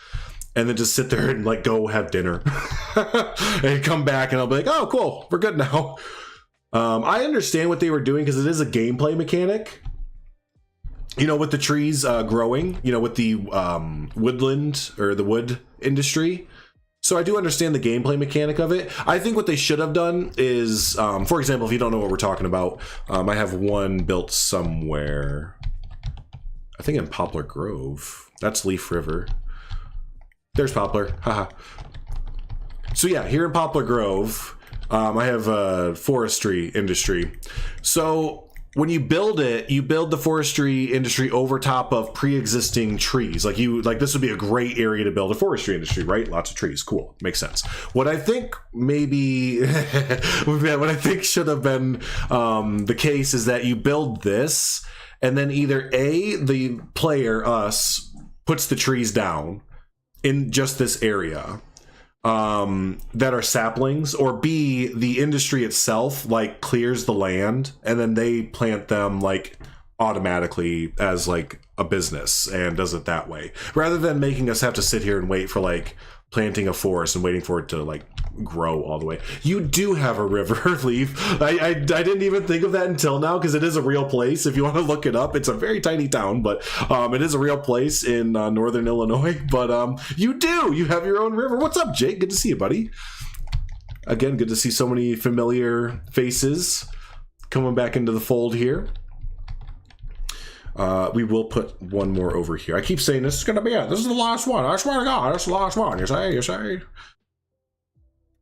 and then just sit there and like go have dinner and come back, and I'll be like, oh, cool, we're good now. I understand what they were doing because it is a gameplay mechanic. You know, with the trees growing, you know, with the woodland or the wood industry. So I do understand the gameplay mechanic of it. I think what they should have done is, for example, if you don't know what we're talking about, I have one built somewhere. I think in Poplar Grove. That's Leaf River. There's Poplar. Haha. So yeah, here in Poplar Grove, I have forestry industry. So when you build it, you build the forestry industry over top of pre-existing trees. Like this would be a great area to build a forestry industry, right? Lots of trees, cool, makes sense. What I think maybe, what I think should have been the case is that you build this, and then either A, the player, us, puts the trees down in just this area. That are saplings, or B, the industry itself like clears the land and then they plant them like automatically as like a business and does it that way, rather than making us have to sit here and wait for like planting a forest and waiting for it to like grow all the way. You do have a river, Leaf. I didn't even think of that until now because it is a real place. If you want to look it up, it's a very tiny town, but it is a real place in northern Illinois. But you have your own river. What's up, Jake? Good to see you, buddy. Again, good to see so many familiar faces coming back into the fold here. We will put one more over here. I keep saying this is going to be it. This is the last one. I swear to God, that's the last one. You say.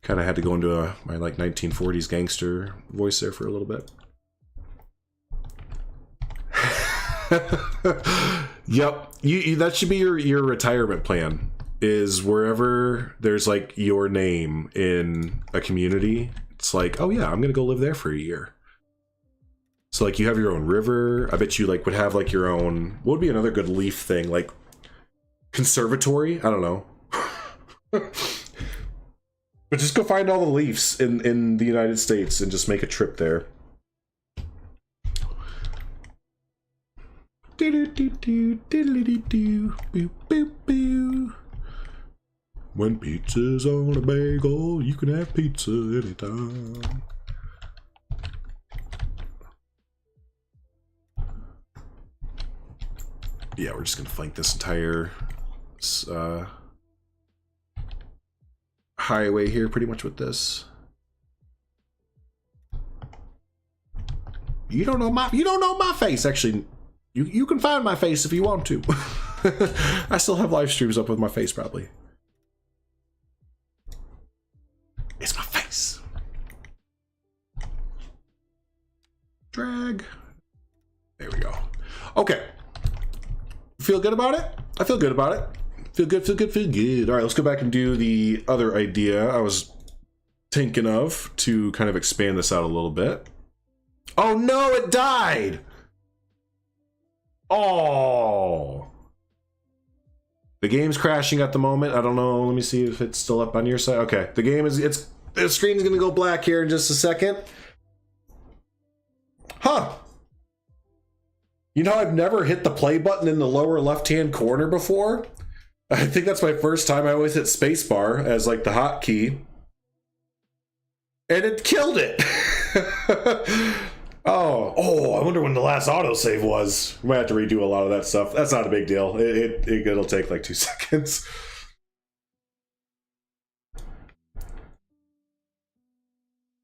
Kind of had to go into my like 1940s gangster voice there for a little bit. Yep, that should be your retirement plan. Is wherever there's like your name in a community, it's like, oh yeah, I'm gonna go live there for a year. So like you have your own river. I bet you like would have like your own. What would be another good Leaf thing? Like conservatory? I don't know. But just go find all the Leafs in the United States and just make a trip there. When pizza's on a bagel, you can have pizza anytime. Yeah, we're just gonna flank this entire highway here pretty much with this. You don't know my face. Actually, you can find my face if you want to. I still have live streams up with my face probably. It's my face. Drag. There we go. Okay. Feel good about it? I feel good about it. Feel good, feel good, feel good. All right, let's go back and do the other idea I was thinking of to kind of expand this out a little bit. Oh no, it died! Oh. The game's crashing at the moment. I don't know. Let me see if it's still up on your side. Okay, the game is, the screen's gonna go black here in just a second. Huh. You know, I've never hit the play button in the lower left-hand corner before. I think that's my first time. I always hit spacebar as like the hotkey. And it killed it. Oh, I wonder when the last autosave was. We might have to redo a lot of that stuff. That's not a big deal. It'll take like 2 seconds.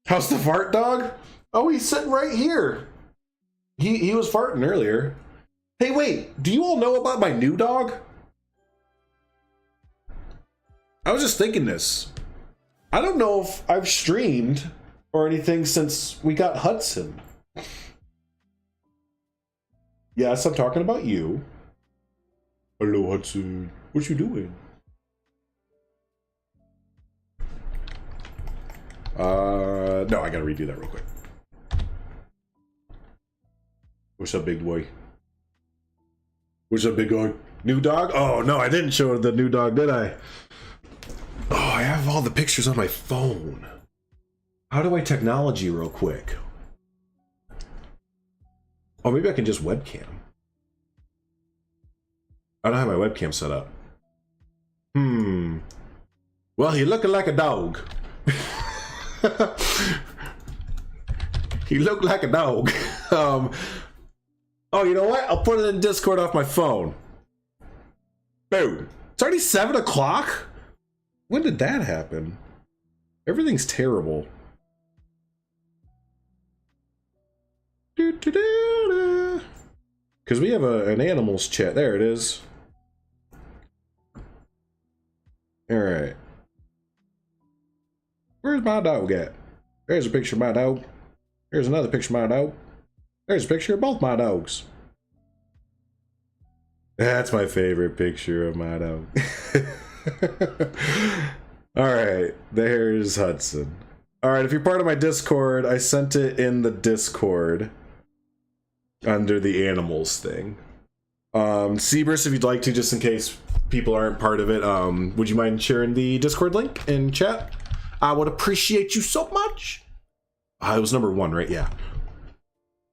How's the fart dog? Oh, he's sitting right here. He was farting earlier. Hey, wait, do you all know about my new dog? I was just thinking this. I don't know if I've streamed or anything since we got Hudson. Yes, I'm talking about you. Hello, Hudson. What you doing? No, I gotta redo that real quick. What's up, big boy? What's up, big dog? New dog? Oh, no, I didn't show the new dog, did I? Oh, I have all the pictures on my phone. How do I technology real quick? Oh, maybe I can just webcam. I don't have my webcam set up. Well, he looking like a dog. He looked like a dog. Oh, you know what? I'll put it in Discord off my phone. Boom. It's already 7 o'clock? When did that happen? Everything's terrible. Because we have an animals chat. There it is. Alright. Where's my dog at? There's a picture of my dog. There's another picture of my dog. There's a picture of both my dogs. That's my favorite picture of my dog. Alright, there's Hudson. Alright, if you're part of my Discord, I sent it in the Discord under the animals thing. Seabrus, if you'd like to, just in case people aren't part of it, would you mind sharing the Discord link in chat? I would appreciate you so much. It was number 1, right? Yeah.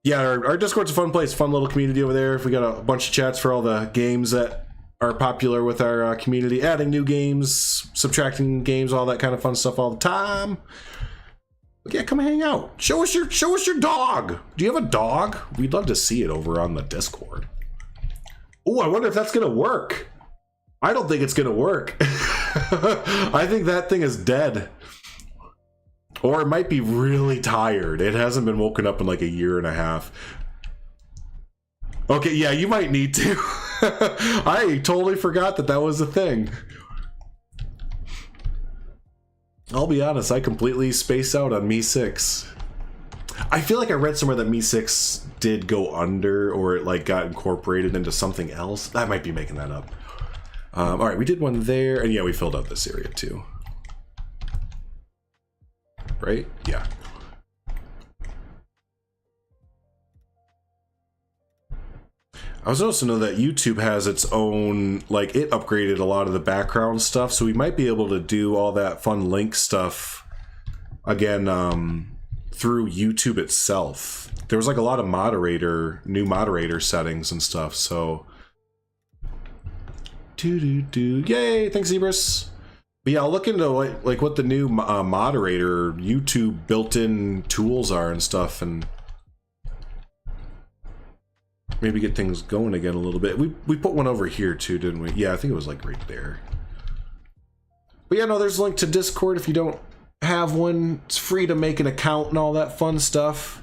Yeah, our Discord's a fun place, fun little community over there. If we got a bunch of chats for all the games that are popular with our community, adding new games, subtracting games, all that kind of fun stuff all the time. But yeah, come hang out. Show us your dog. Do you have a dog? We'd love to see it over on the Discord. Oh, I wonder if that's gonna work. I don't think it's gonna work. I think that thing is dead. Or it might be really tired. It hasn't been woken up in like 1.5 years. Okay, yeah, you might need to. I totally forgot that was a thing. I'll be honest, I completely spaced out on Me 6. I feel like I read somewhere that Me 6 did go under, or it like got incorporated into something else. I might be making that up. All right, we did one there, and yeah, we filled out this area too. Right? Yeah. I was also know that YouTube has its own, like, it upgraded a lot of the background stuff, so we might be able to do all that fun link stuff again through YouTube itself. There was like a lot of new moderator settings and stuff, so yay, thanks Zebras. But yeah, I'll look into like what the new moderator YouTube built-in tools are and stuff, and maybe get things going again a little bit. We put one over here too, didn't we? Yeah, I think it was like right there. But yeah, no, there's a link to Discord if you don't have one. It's free to make an account and all that fun stuff.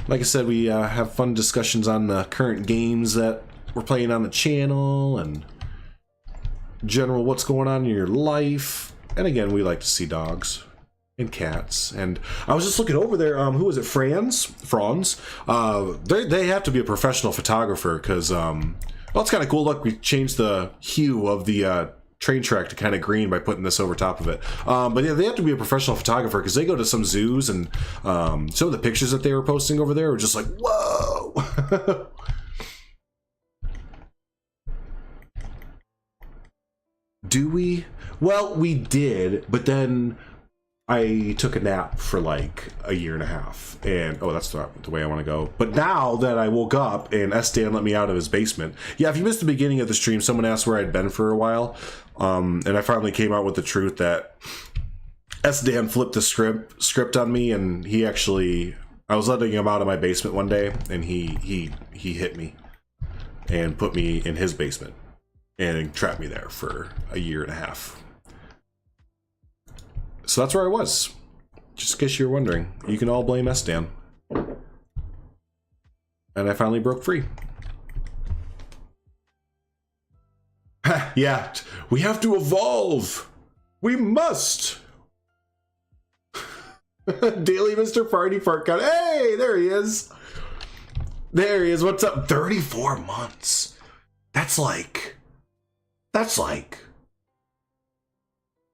Like I said, we have fun discussions on the current games that we're playing on the channel and general what's going on in your life. And again, we like to see dogs and cats. And I was just looking over there. Who was it? Franz. They have to be a professional photographer because well, it's kind of cool. Look, we changed the hue of the train track to kind of green by putting this over top of it. But yeah, they have to be a professional photographer because they go to some zoos, and some of the pictures that they were posting over there were just like, whoa. Do we? Well, we did, but then I took a nap for like a year and a half, and oh, that's not the way I want to go. But now that I woke up and S-Dan let me out of his basement, yeah, if you missed the beginning of the stream, someone asked where I'd been for a while, and I finally came out with the truth that S-Dan flipped the script on me, and he actually, I was letting him out of my basement one day, and he hit me and put me in his basement and trapped me there for a year and a half. So that's where I was. Just in case you're wondering, you can all blame S-Dan. And I finally broke free. Yeah, we have to evolve. We must. Daily Mr. Party Fart God. Hey, there he is. There he is. What's up? 34 months. That's like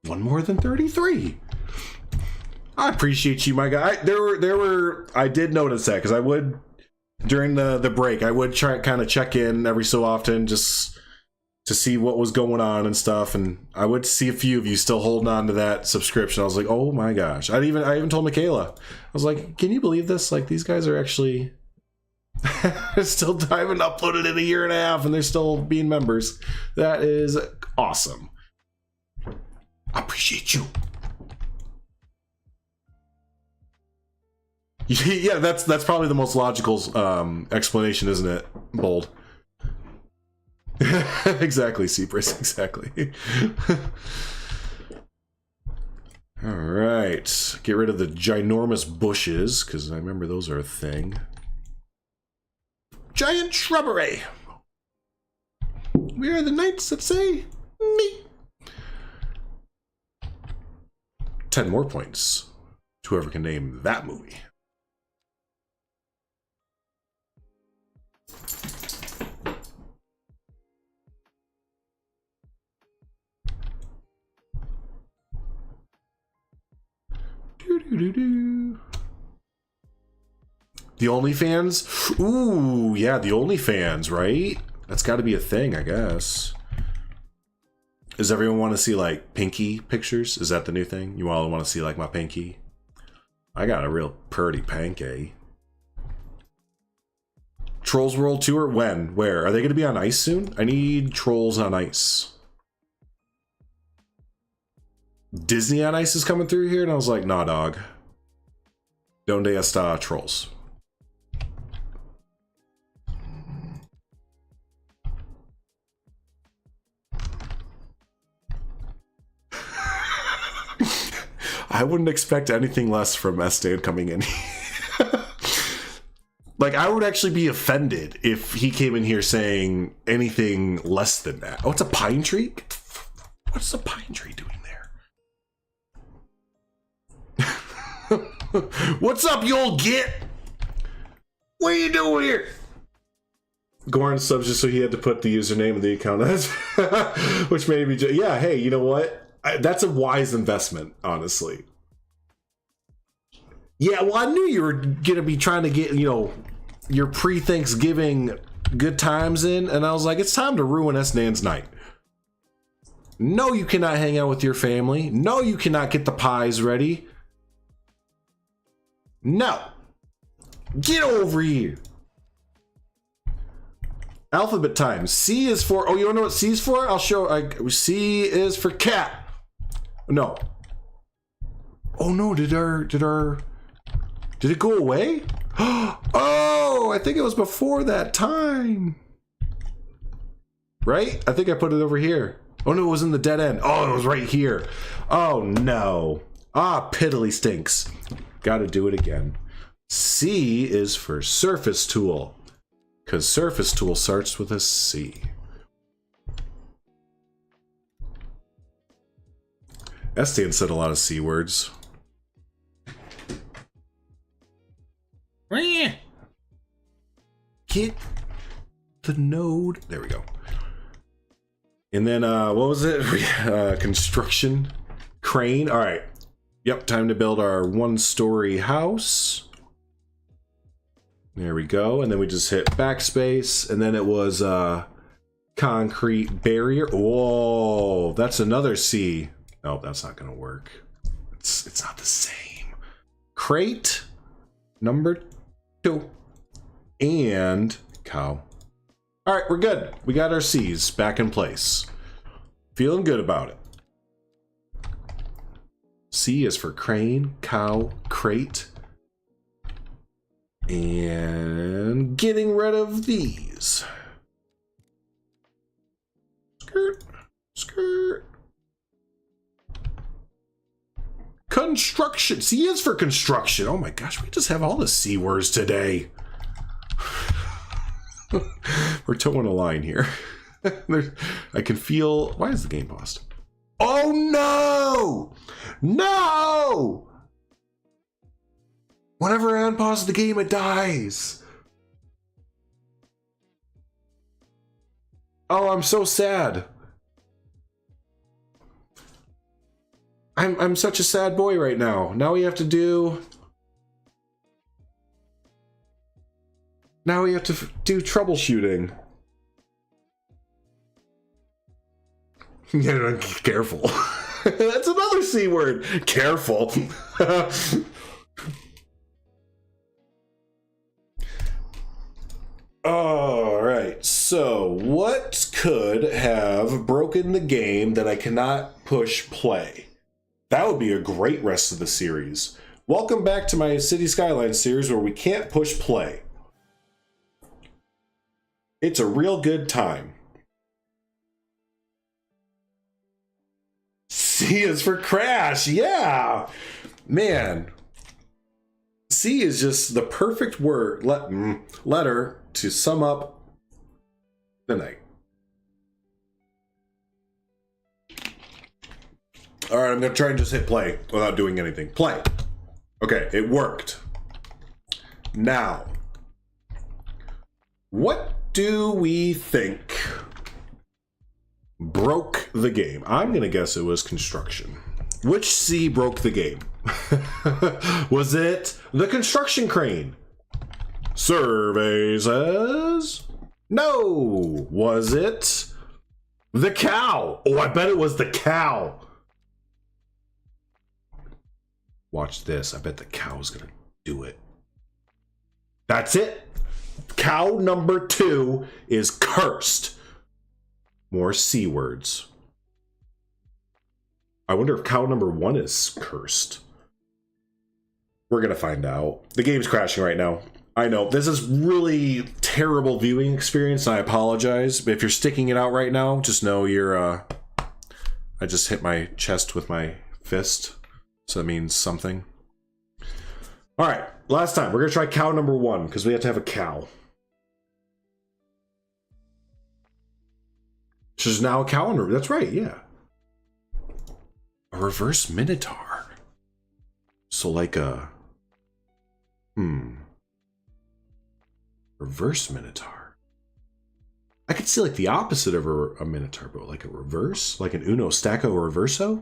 one more than 33. I appreciate you, my guy. I did notice that because I would, during the break, I would try kind of check in every so often just to see what was going on and stuff, and I would see a few of you still holding on to that subscription. I was like, oh my gosh. I even told Michaela, I was like, can you believe this? Like, these guys are actually still haven't uploaded in a year and a half, and they're still being members. That is awesome. I appreciate you. Yeah, that's probably the most logical explanation, isn't it? Bold. Exactly, Cypress, exactly. All right, get rid of the ginormous bushes, because I remember those are a thing. Giant shrubbery. We are the knights that say me. 10 more points to whoever can name that movie. Doo-doo-doo-doo. The OnlyFans? Ooh, yeah, the OnlyFans, right? That's got to be a thing, I guess. Does everyone want to see, like, pinky pictures? Is that the new thing? You all want to see, like, my pinky? I got a real pretty panky. Trolls World Tour? When? Where? Are they going to be on ice soon? I need Trolls on Ice. Disney on Ice is coming through here, and I was like, nah, dog. Donde está Trolls? I wouldn't expect anything less from S-Dan coming in. Like, I would actually be offended if he came in here saying anything less than that. Oh, it's a pine tree? What's a pine tree doing there? What's up, you old git? What are you doing here? Goran subs just so he had to put the username of the account, which made me just, yeah, hey, you know what? That's a wise investment, honestly. Yeah, well, I knew you were gonna be trying to get, you know, your pre-Thanksgiving good times in, and I was like, it's time to ruin S-Dan's night. No, you cannot hang out with your family. No, you cannot get the pies ready. No. Get over here. Alphabet time. C is for, oh, you don't know what C is for? I'll show, C is for cat. No. Oh no, did it go away? Oh, I think it was before that time. Right? I think I put it over here. Oh no, it was in the dead end. Oh, it was right here. Oh no. Ah, piddly stinks. Gotta do it again. C is for surface tool, because surface tool starts with a C. Estienne said a lot of C words. Get the node. There we go. And then, what was it? Construction. Crane. All right. Yep, time to build our one-story house. There we go. And then we just hit backspace. And then it was concrete barrier. Whoa, that's another C. No, that's not going to work. It's not the same. Crate number 2. And cow. All right, we're good. We got our C's back in place. Feeling good about it. C is for crane, cow, crate. And getting rid of these. Skirt, skirt. Construction. C is for construction. Oh my gosh, we just have all the C words today. We're towing a line here. I can feel... Why is the game paused? Oh no! No! Whenever I unpause the game, it dies. Oh, I'm so sad. I'm such a sad boy right now. Now we have to do... Now we have to do troubleshooting. Yeah, careful. That's another C word. Careful. All right. So, what could have broken the game that I cannot push play? That would be a great rest of the series. Welcome back to my City Skylines series where we can't push play. It's a real good time. C is for crash. Yeah. Man. C is just the perfect word, letter to sum up the night. All right, I'm going to try and just hit play without doing anything. Play. Okay, it worked. Now, what do we think broke the game? I'm going to guess it was construction. Which C broke the game? Was it the construction crane? Survey says no. Was it the cow? Oh, I bet it was the cow. Watch this. I bet the cow's going to do it. That's it. Cow number 2 is cursed. More C words. I wonder if cow number 1 is cursed. We're going to find out. The game's crashing right now. I know. This is really terrible viewing experience, and I apologize. But if you're sticking it out right now, just know you're... I just hit my chest with my fist. So that means something. All right. Last time. We're going to try cow number 1, because we have to have a cow. There's now a calendar. That's right, yeah. A reverse minotaur. So like a... Reverse minotaur. I could see like the opposite of a minotaur, but like a reverse? Like an uno stacco reverso?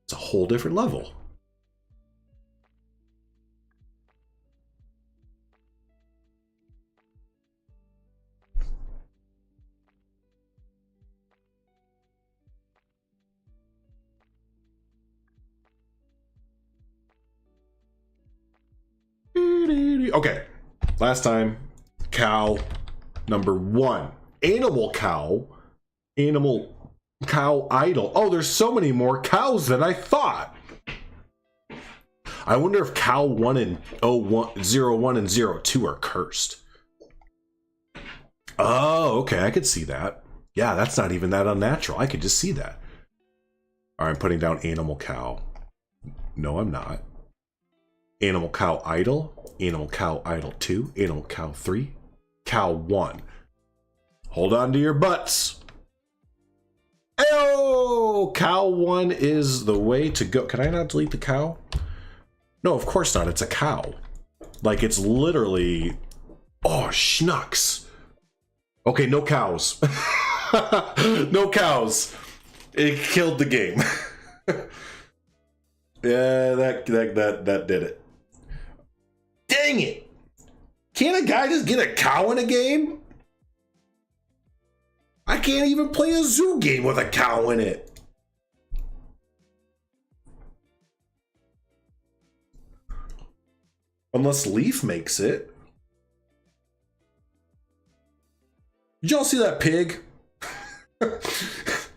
It's a whole different level. Okay, last time, cow number 1. Animal cow. Animal cow idol. Oh, there's so many more cows than I thought. I wonder if cow 1 and 01 and 02 are cursed. Oh, okay, I could see that. Yeah, that's not even that unnatural. I could just see that. All right, I'm putting down animal cow. No, I'm not. Animal cow idle. Animal cow idle 2. Animal cow 3. Cow 1. Hold on to your butts. Oh, cow 1 is the way to go. Can I not delete the cow? No, of course not. It's a cow. Like, it's literally... Oh, schnucks. Okay, no cows. No cows. It killed the game. Yeah, that did it. Dang it. Can't a guy just get a cow in a game? I can't even play a zoo game with a cow in it. Unless Leaf makes it. Did y'all see that pig? It's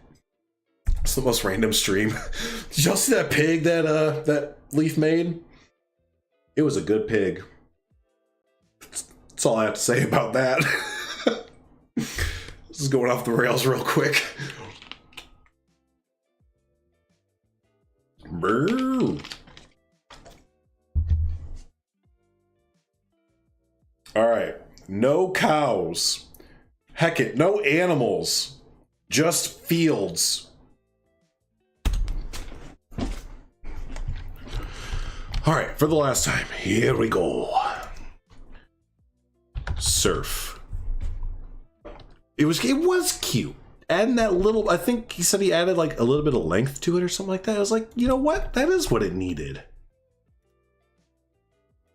the most random stream. Did y'all see that pig that Leaf made? It was a good pig. That's all I have to say about that. This is going off the rails real quick. Brr. All right, no cows. Heck it, no animals. Just fields. All right, for the last time, here we go. Surf. It was cute. And that little, I think he said he added like a little bit of length to it or something like that. I was like, you know what? That is what it needed.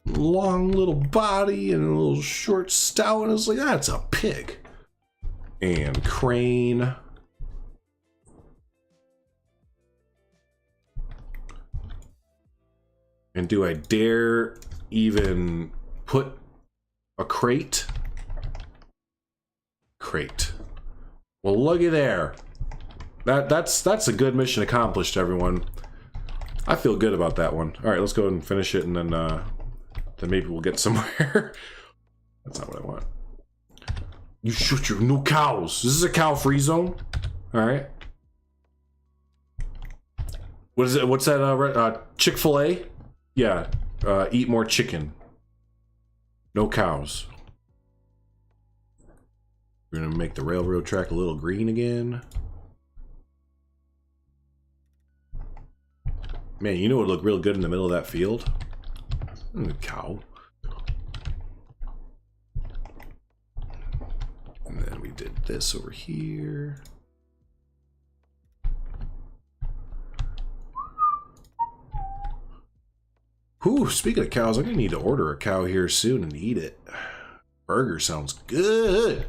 Long little body and a little short stout, and I was like, that's a pig. And crane. And do I dare even put a crate? Crate. Well, looky there. That's a good mission accomplished, everyone. I feel good about that one. All right, let's go ahead and finish it, and then maybe we'll get somewhere. That's not what I want. You shoot your no cows. This is a cow-free zone. All right. What is it? What's that? Chick-fil-A? Yeah. Eat more chicken. No cows. We're gonna make the railroad track a little green again. Man, you know what would look real good in the middle of that field? A cow. And then we did this over here. Ooh, speaking of cows, I'm gonna need to order a cow here soon and eat it. Burger sounds good.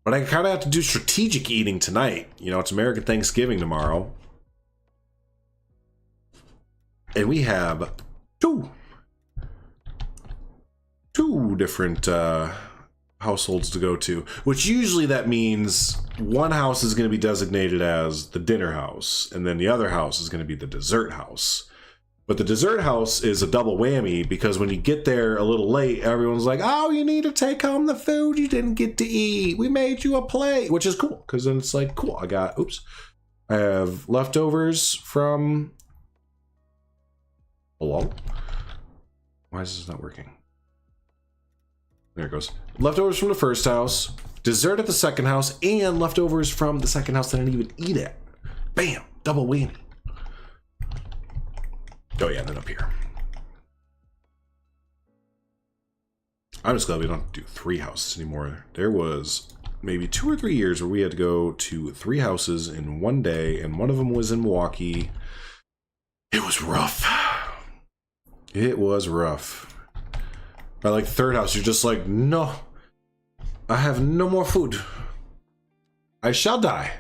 But I kind of have to do strategic eating tonight. You know, it's American Thanksgiving tomorrow. And we have two different households to go to, which usually that means one house is going to be designated as the dinner house, and then the other house is going to be the dessert house. But the dessert house is a double whammy because when you get there a little late, everyone's like, oh, you need to take home the food you didn't get to eat. We made you a plate, which is cool because then it's like, cool, I have leftovers from... Hello? Why is this not working? There it goes. Leftovers from the first house, dessert at the second house, and leftovers from the second house that I didn't even eat at. Bam! Double whammy. Oh yeah, then up here. I'm just glad we don't do 3 houses anymore. There was maybe 2 or 3 years where we had to go to 3 houses in one day, and one of them was in Milwaukee. It was rough. It was rough. By like the 3rd house, you're just like, no, I have no more food. I shall die.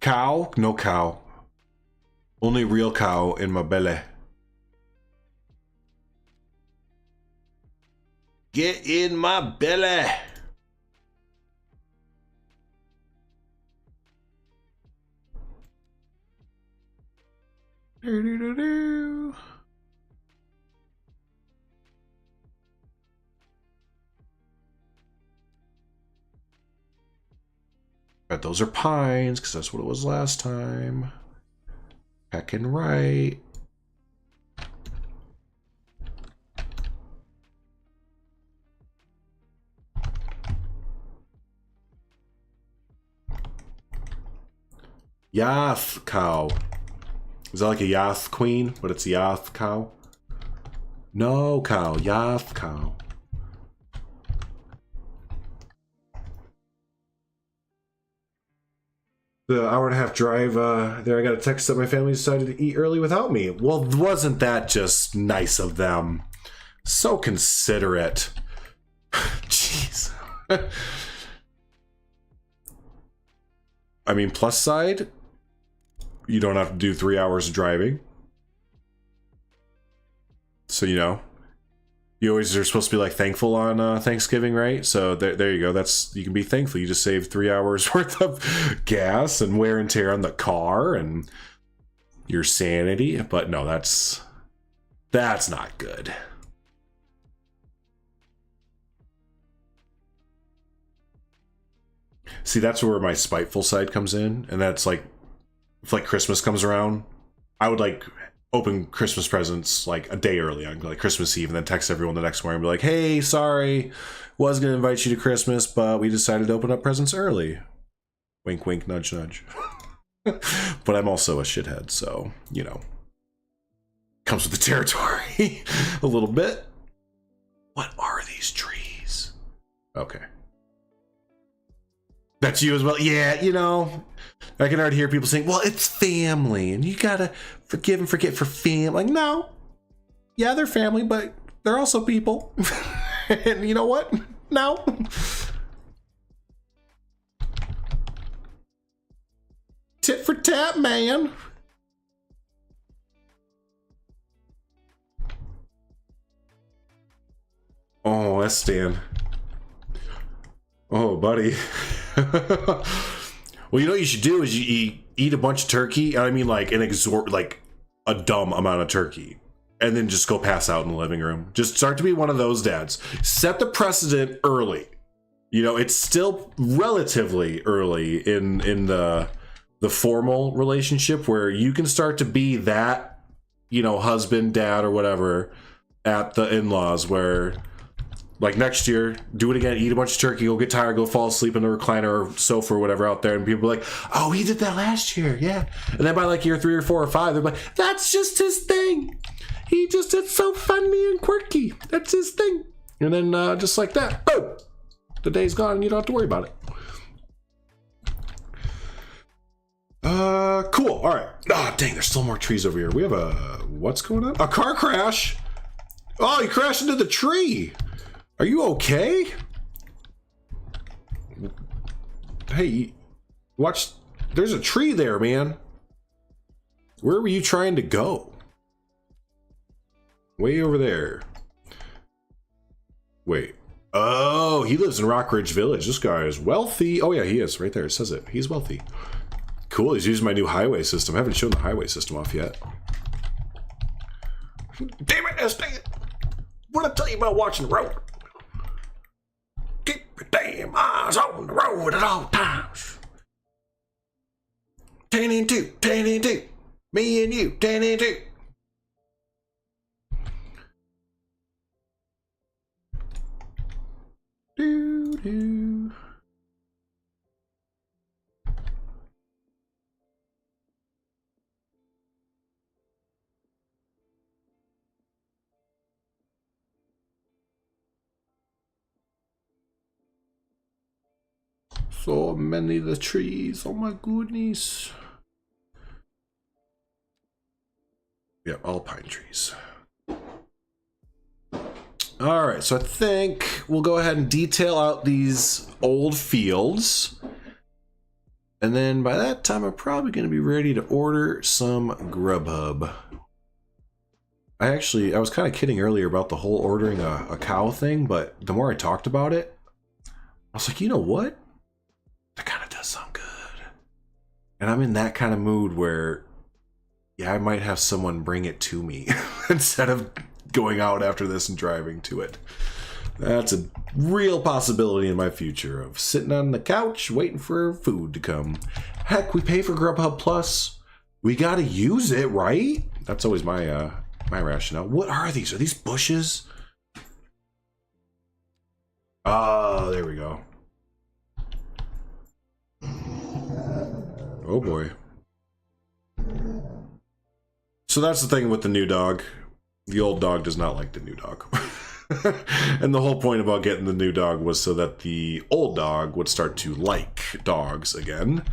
Cow? No cow. Only real cow in my belly. Get in my belly. Do-do-do-do. But those are pines, because that's what it was last time. Heckin' right. Yath cow. Is that like a Yath queen? But it's Yath cow? No cow, Yath cow. The hour-and-a-half drive there, I got a text that my family decided to eat early without me. Well, wasn't that just nice of them? So considerate. Jeez. I mean, plus side, you don't have to do 3 hours of driving. So, you know, you always are supposed to be like thankful on Thanksgiving, right? So there you go. That's, you can be thankful. You just saved 3 hours worth of gas and wear and tear on the car and your sanity. But no, that's not good. See, that's where my spiteful side comes in, and that's like, if like Christmas comes around, I would like open Christmas presents like a day early on like Christmas Eve, and then text everyone the next morning and be like, hey, sorry, was gonna invite you to Christmas, but we decided to open up presents early. Wink wink, nudge nudge. But I'm also a shithead, so you know, comes with the territory. A little bit. What are these trees? Okay. That's you as well. Yeah, you know, I can already hear people saying, well, it's family and you gotta forgive and forget for family. Like, no. Yeah, they're family, but they're also people. And you know what? No. Tit for tat, man. Oh, that's Stan. Oh, buddy. Well, you know what you should do is you eat a bunch of turkey. I mean, like like a dumb amount of turkey, and then just go pass out in the living room. Just start to be one of those dads. Set the precedent early. You know, it's still relatively early in the formal relationship where you can start to be that, you know, husband, dad, or whatever at the in-laws where. Like next year, do it again, eat a bunch of turkey, go get tired, go fall asleep in the recliner or sofa or whatever out there, and people are like, oh, he did that last year, yeah. And then by like year 3 or 4 or 5, they're like, that's just his thing. He just is so funny and quirky. That's his thing. And then just like that, boom, the day's gone and you don't have to worry about it. Cool, all right. Oh, dang, there's still more trees over here. We have a, what's going on? A car crash. Oh, he crashed into the tree. Are you okay? Hey, watch. There's a tree there, man. Where were you trying to go? Way over there. Wait. Oh, he lives in Rockridge Village. This guy is wealthy. Oh, yeah, he is. Right there. It says it. He's wealthy. Cool. He's using my new highway system. I haven't shown the highway system off yet. Damn it, dang it. What did I tell you about watching the road? Keep your damn eyes on the road at all times. 10 and 2, 10 and 2. Me and you, 10 and 2. Do do. So many of the trees. Oh my goodness. Yeah, all pine trees. All right, so I think we'll go ahead and detail out these old fields. And then by that time, I'm probably going to be ready to order some Grubhub. I was kind of kidding earlier about the whole ordering a cow thing, but the more I talked about it, I was like, you know what? That kind of does sound good. And I'm in that kind of mood where, yeah, I might have someone bring it to me instead of going out after this and driving to it. That's a real possibility in my future of sitting on the couch waiting for food to come. Heck, we pay for Grubhub Plus. We gotta use it, right? That's always my my rationale. What are these? Are these bushes? Oh, there we go. Oh boy. So that's the thing with the new dog. The old dog does not like the new dog. And the whole point about getting the new dog was so that the old dog would start to like dogs again.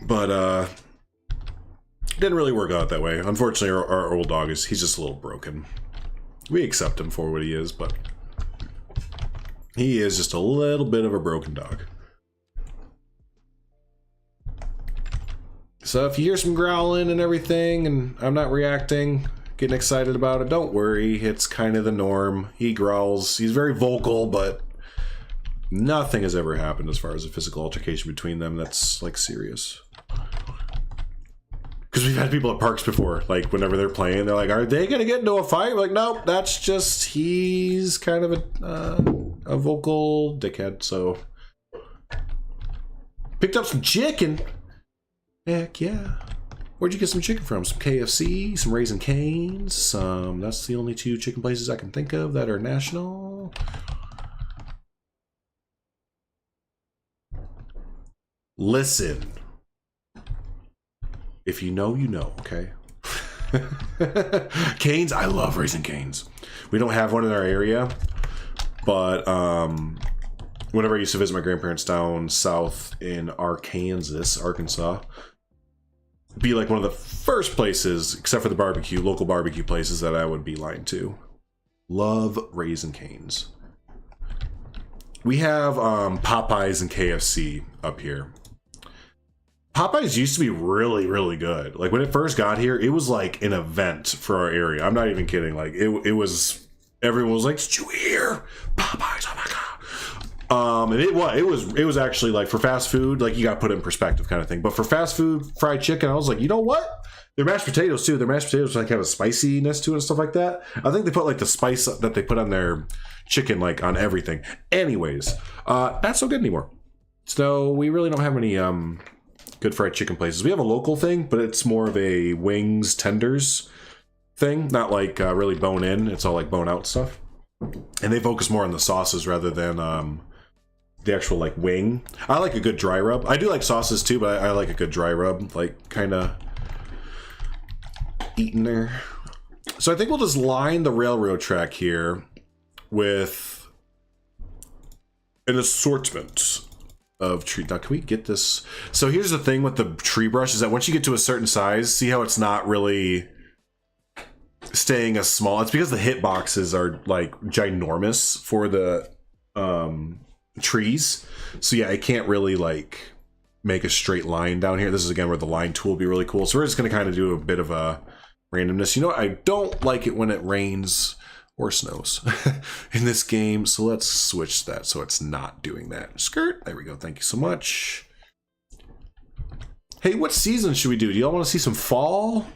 But didn't really work out that way. Unfortunately, our old dog he's just a little broken. We accept him for what he is, but he is just a little bit of a broken dog. So if you hear some growling and everything and I'm not reacting, getting excited about it, don't worry. It's kind of the norm. He growls. He's very vocal, but nothing has ever happened as far as a physical altercation between them that's like serious. Because we've had people at parks before, like whenever they're playing, they're like, are they going to get into a fight? We're like, nope, that's just, he's kind of a vocal dickhead, so. Picked up some chicken. Heck yeah. Where'd you get some chicken from? Some KFC, some Raising Cane's, some, that's the only two chicken places I can think of that are national. Listen. If you know, you know, okay? Cane's, I love Raising Cane's. We don't have one in our area, but whenever I used to visit my grandparents down south in Arkansas, be like one of the first places, except for the barbecue, local barbecue places that I would be lying to. Love Raising Cane's. We have Popeyes and KFC up here. Popeyes used to be really, really good. Like when it first got here, it was like an event for our area. I'm not even kidding. Like it was, everyone was like, did you hear Popeyes? Oh my God. And it was actually like for fast food, like you got to put it in perspective kind of thing. But for fast food, fried chicken, I was like, you know what? Their mashed potatoes too. Their mashed potatoes like have a spiciness to it and stuff like that. I think they put like the spice that they put on their chicken, like on everything. Anyways, not so good anymore. So we really don't have any, good fried chicken places. We have a local thing, but it's more of a wings, tenders thing. Not like really bone in. It's all like bone out stuff. And they focus more on the sauces rather than the actual like wing. I like a good dry rub. I do like sauces too, but I like a good dry rub. Like kind of eating there. So I think we'll just line the railroad track here with an assortment of tree. Now can we get this? So here's the thing with the tree brush is that once you get to a certain size, see how it's not really staying as small? It's because the hit boxes are like ginormous for the trees. So yeah, it can't really like make a straight line down here. This is again where the line tool will be really cool. So we're just gonna kind of do a bit of a randomness. You know what? I don't like it when it rains or snows in this game, so let's switch that so it's not doing that. Skirt, there we go, thank you so much. Hey, what season should we do? Do y'all want to see some fall,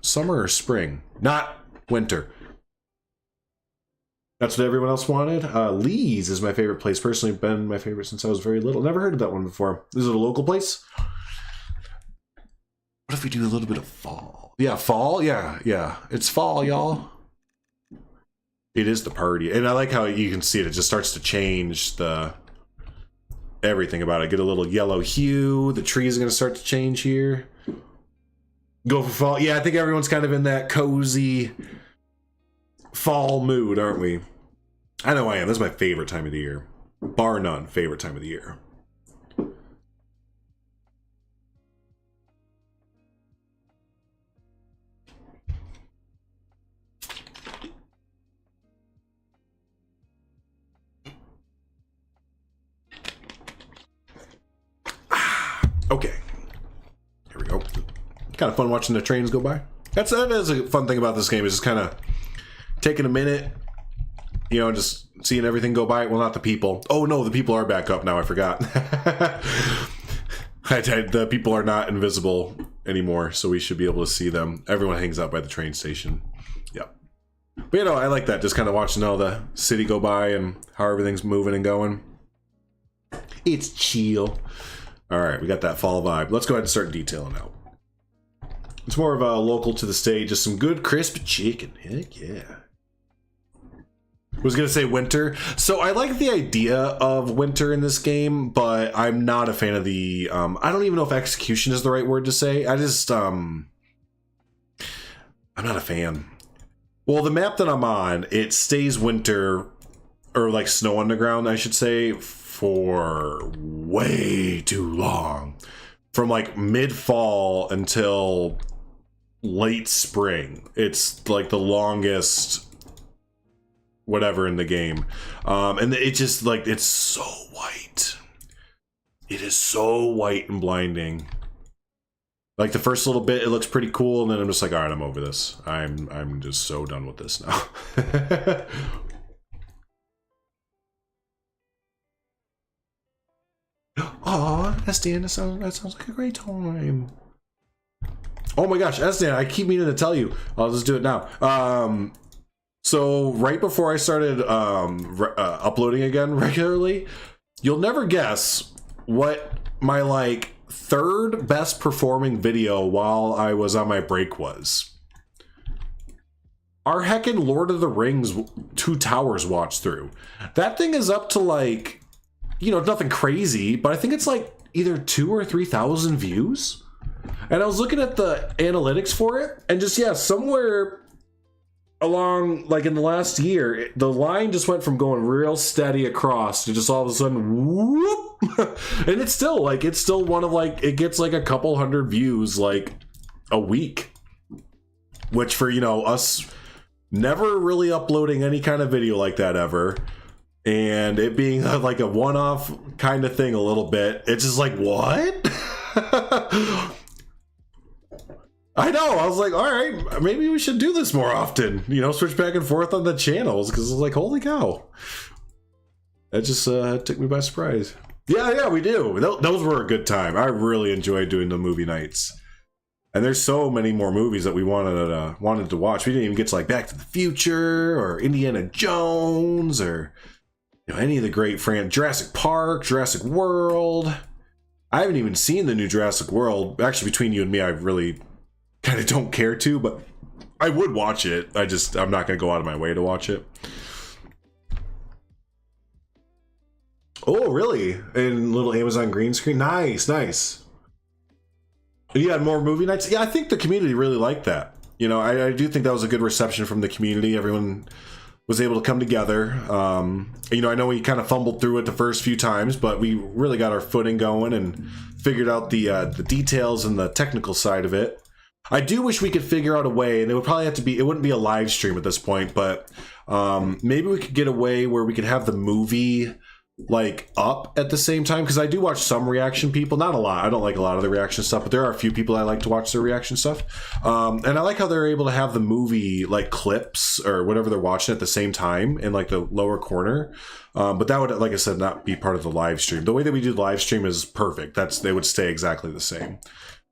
summer, or spring? Not winter. That's what everyone else wanted. Lee's is my favorite place. Personally, been my favorite since I was very little. Never heard of that one before. Is it a local place? What if we do a little bit of fall? Yeah, fall, yeah. It's fall, y'all. It is the party, and I like how you can see it. It just starts to change the everything about it. Get a little yellow hue. The trees are going to start to change here. Go for fall. Yeah, I think everyone's kind of in that cozy fall mood, aren't we? I know I am. This is my favorite time of the year, bar none. Favorite time of the year. Okay, here we go. Kind of fun watching the trains go by. That is a fun thing about this game, is just kind of taking a minute, you know, just seeing everything go by. Well, not the people. Oh no, the people are back up now. I forgot. The people are not invisible anymore, so we should be able to see them. Everyone hangs out by the train station. Yep. But you know, I like that, just kind of watching all the city go by and how everything's moving and going. It's chill. All right, we got that fall vibe. Let's go ahead and start detailing out. It's more of a local to the stage, just some good crisp chicken. Heck yeah. I was gonna say winter. So I like the idea of winter in this game, but I'm not a fan of the I don't even know if execution is the right word to say. I just I'm not a fan. Well, the map that I'm on, it stays winter, or like snow underground, I should say, for way too long. From like mid-fall until late spring. It's like the longest whatever in the game, and it just like, it's so white. It is so white and blinding. Like the first little bit, it looks pretty cool, and then I'm just like, all right, I'm over this. I'm just so done with this now. Aw, Estan, that sounds like a great time. Oh my gosh, Estan, I keep meaning to tell you. I'll just do it now. So right before I started uploading again regularly, you'll never guess what my like third best performing video while I was on my break was. Our heckin' Lord of the Rings Two Towers watch through. That thing is up to like, you know, nothing crazy, but I think it's like either 2,000 or 3,000 views. And I was looking at the analytics for it, and just, yeah, somewhere along, like in the last year, the line just went from going real steady across to just all of a sudden, whoop! And it's still like, it's still one of like, it gets like a couple hundred views like a week, which for, you know, us never really uploading any kind of video like that ever, and it being like a one-off kind of thing a little bit, it's just like, what? I know, I was like, all right, maybe we should do this more often, you know, switch back and forth on the channels, because I was like, holy cow. That just took me by surprise. Yeah, we do. Those were a good time. I really enjoyed doing the movie nights. And there's so many more movies that we wanted to watch. We didn't even get to like Back to the Future or Indiana Jones or, you know, any of the great Jurassic Park, Jurassic World. I haven't even seen the new Jurassic World. Actually, between you and me, I really kind of don't care to, but I would watch it. I'm not going to go out of my way to watch it. Oh, really? In little Amazon green screen? Nice. You had more movie nights? Yeah, I think the community really liked that. You know, I do think that was a good reception from the community. Everyone was able to come together. You know, I know we kind of fumbled through it the first few times, but we really got our footing going and figured out the details and the technical side of it. I do wish we could figure out a way, and it would probably have to be, it wouldn't be a live stream at this point, but maybe we could get a way where we could have the movie like up at the same time, because I do watch some reaction people, not a lot. I don't like a lot of the reaction stuff, but there are a few people I like to watch their reaction stuff, and I like how they're able to have the movie like clips or whatever they're watching at the same time in like the lower corner, but that would, like I said, not be part of the live stream. The way that we do the live stream is perfect. They would stay exactly the same,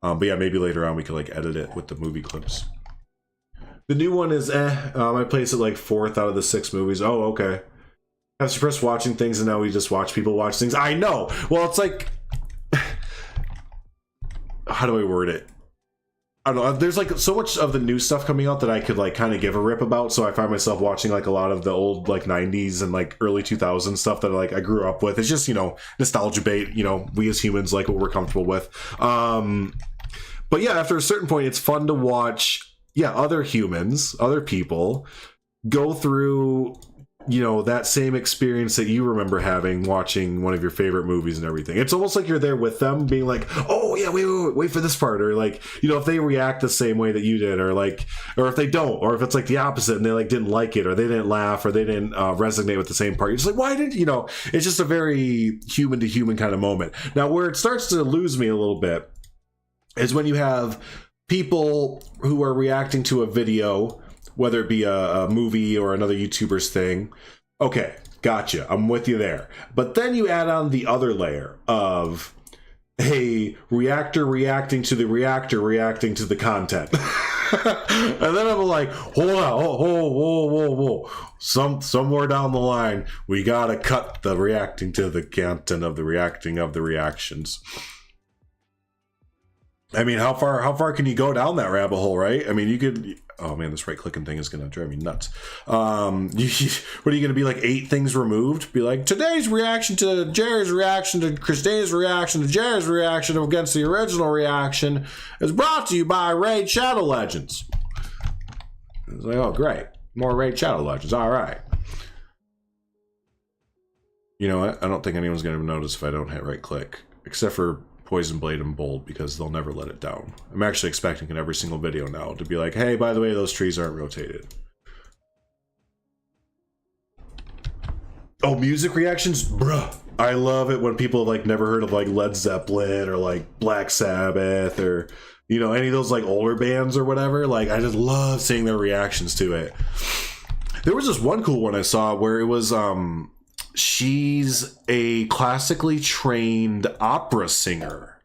but yeah, maybe later on we could like edit it with the movie clips. The new one is I placed it like 4th out of the 6 movies. Oh, okay. I've suppressed watching things, and now we just watch people watch things. I know. Well, it's like, how do I word it? I don't know. There's like so much of the new stuff coming out that I could like kind of give a rip about. So I find myself watching like a lot of the old like 90s and like early 2000s stuff that like I grew up with. It's just, you know, nostalgia bait. You know, we as humans like what we're comfortable with. But yeah, after a certain point, it's fun to watch. Yeah, other humans, other people go through, you know, that same experience that you remember having watching one of your favorite movies and everything. It's almost like you're there with them, being like, oh yeah, wait for this part, or like, you know, if they react the same way that you did, or like, or if they don't, or if it's like the opposite and they like didn't like it, or they didn't laugh, or they didn't resonate with the same part. You're just like, why did you know? It's just a very human to human kind of moment. Now, where it starts to lose me a little bit is when you have people who are reacting to a video, whether it be a movie or another YouTuber's thing. Okay, gotcha. I'm with you there. But then you add on the other layer of a reactor reacting to the reactor reacting to the content. And then I'm like, hold on, whoa. Somewhere down the line, we gotta cut the reacting to the content of the reacting of the reactions. I mean, how far can you go down that rabbit hole, right? I mean, you could. Oh man, this right clicking thing is gonna drive me nuts. What are you gonna be like 8 things removed? Be like, today's reaction to Jerry's reaction to Christina's reaction to Jerry's reaction against the original reaction is brought to you by Raid Shadow Legends. It's like, oh great, more Raid Shadow Legends. All right. You know what? I don't think anyone's gonna notice if I don't hit right click, except for Poison Blade and Bold, because they'll never let it down. I'm actually expecting in every single video now to be like, hey, by the way, those trees aren't rotated. Oh, music reactions? Bruh. I love it when people have like never heard of like Led Zeppelin or like Black Sabbath or, you know, any of those like older bands or whatever. Like, I just love seeing their reactions to it. There was this one cool one I saw where it was, she's a classically trained opera singer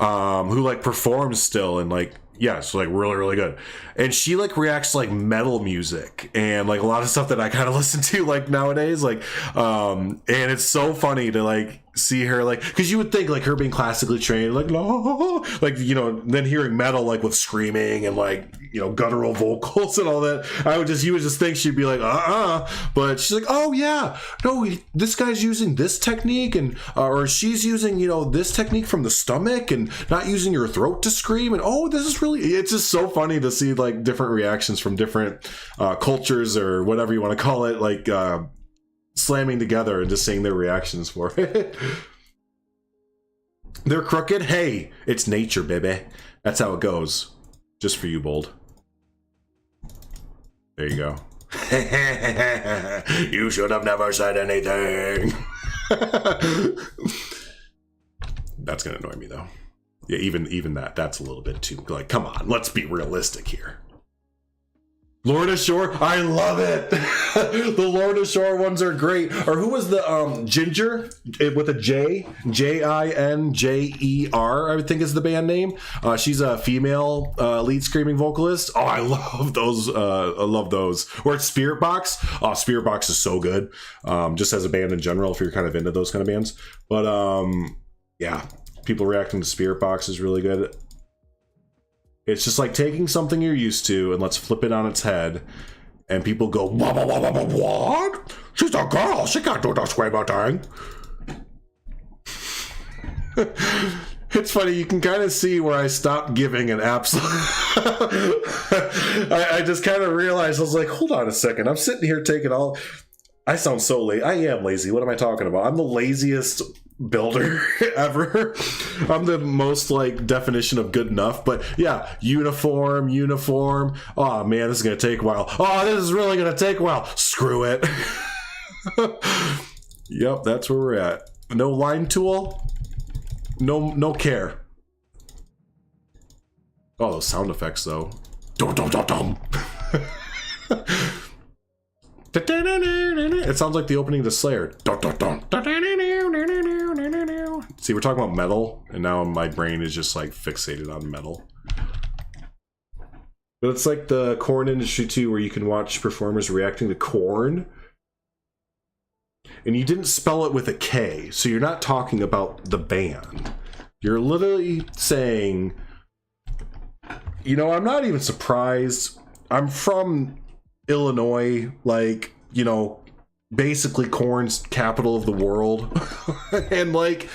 who like performs still and like, yeah, so like really good, and she like reacts to like metal music and like a lot of stuff that I kind of listen to like nowadays, like and it's so funny to like see her, like, because you would think like her being classically trained, like no, like, you know, then hearing metal like with screaming and like, you know, guttural vocals and all that, you would just think she'd be like but she's like, oh yeah, no, this guy's using this technique, and or she's using, you know, this technique from the stomach and not using your throat to scream, and oh, this is really, it's just so funny to see like different reactions from different cultures or whatever you want to call it, like slamming together and just seeing their reactions for it. They're crooked. Hey, it's nature, baby. That's how it goes. Just for you, Bold. There you go. You should have never said anything. That's gonna annoy me though. Yeah, even that's a little bit too, like, come on, let's be realistic here. Lorna Shore, I love it. The Lorna Shore ones are great. Or who was the Ginger with a J? Jinjer, I think is the band name. She's a female lead screaming vocalist. Oh, I love those. I love those. Or it's Spirit Box. Oh, Spirit Box is so good. Just as a band in general, if you're kind of into those kind of bands. But yeah, people reacting to Spirit Box is really good. It's just like taking something you're used to and let's flip it on its head, and people go, what? She's a girl. She can't do the screamo thing. It's funny. You can kind of see where I stopped giving an absolute. I just kind of realized, I was like, hold on a second. I'm sitting here taking all. I sound so lazy. I am lazy. What am I talking about? I'm the laziest builder ever. I'm the most like definition of good enough. But yeah, uniform. Oh man, this is gonna take a while. Oh, this is really gonna take a while. Screw it. Yep, that's where we're at. No line tool. No care. Oh, those sound effects though. Dum dum dum dum. It sounds like the opening to Slayer. See, we're talking about metal, and now my brain is just like fixated on metal. But it's like the corn industry too, where you can watch performers reacting to corn. And you didn't spell it with a K, so you're not talking about the band. You're literally saying, you know, I'm not even surprised. I'm from Illinois, like, you know, basically corn's capital of the world. And like,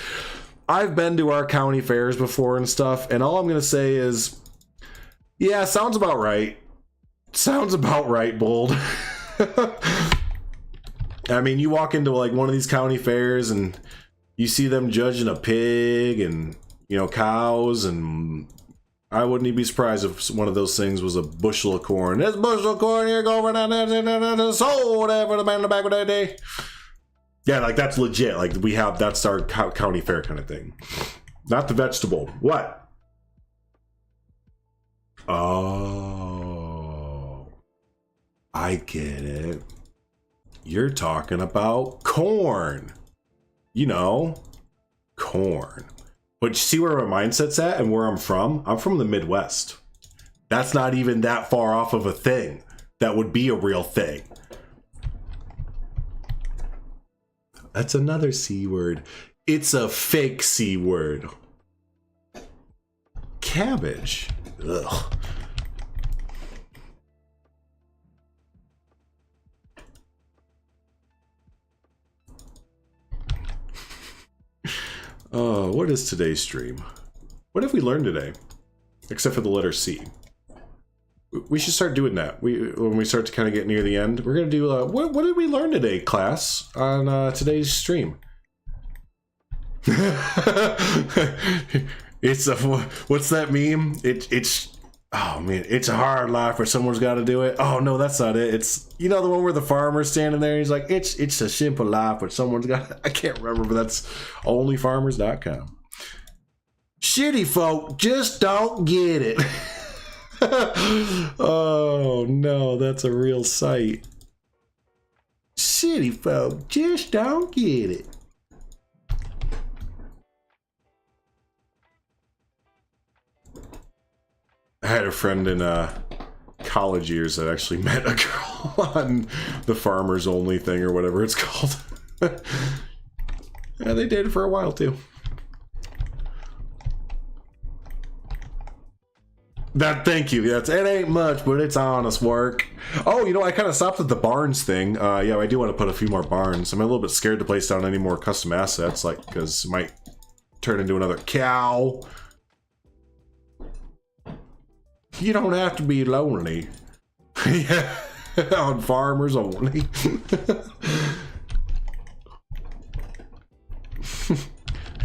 I've been to our county fairs before and stuff, and all I'm gonna say is, yeah, sounds about right. Sounds about right, Bold. I mean, you walk into like one of these county fairs and you see them judging a pig and, you know, cows, and I wouldn't even be surprised if one of those things was a bushel of corn. This bushel of corn here going down there, sold for the man in the back of that day. Yeah, like that's legit. Like we have, that's our county fair kind of thing. Not the vegetable. What? Oh, I get it. You're talking about corn. You know, corn. But you see where my mindset's at and where I'm from? I'm from the Midwest. That's not even that far off of a thing that would be a real thing. That's another C word. It's a fake C word. Cabbage. Ugh. What is today's stream? What have we learned today? Except for the letter C. We should start doing that. When we start to kind of get near the end, we're gonna do what did we learn today, class, on today's stream? It's a what's that meme? It's oh man, it's a hard life where someone's got to do it. Oh no, that's not it. It's, you know, the one where the farmer's standing there. He's like, it's a simple life where someone's got. I can't remember, but that's onlyfarmers.com. Shitty folk just don't get it. Oh no, that's a real site. Shitty folk just don't get it. I had a friend in college years that actually met a girl on the Farmers Only thing or whatever it's called. Yeah, they dated for a while too. Thank you. It ain't much, but it's honest work. Oh, you know, I kind of stopped at the barns thing. Yeah, I do want to put a few more barns. I'm a little bit scared to place down any more custom assets, like, because it might turn into another cow. You don't have to be lonely. Yeah, on Farmers Only.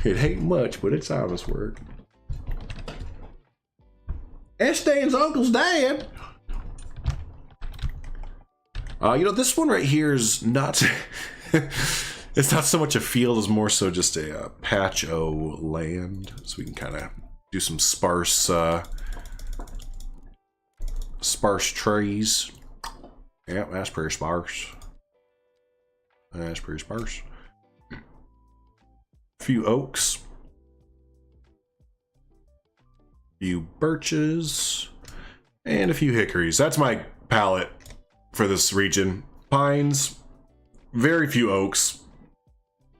It ain't much, but it's honest work. Estane's uncle's dad. You know, this one right here is not... It's not so much a field as more so just a patch of land. So we can kind of do some sparse trees. Yeah, that's pretty sparse. That's pretty sparse. A few oaks. A few birches. And a few hickories. That's my palette for this region. Pines. Very few oaks.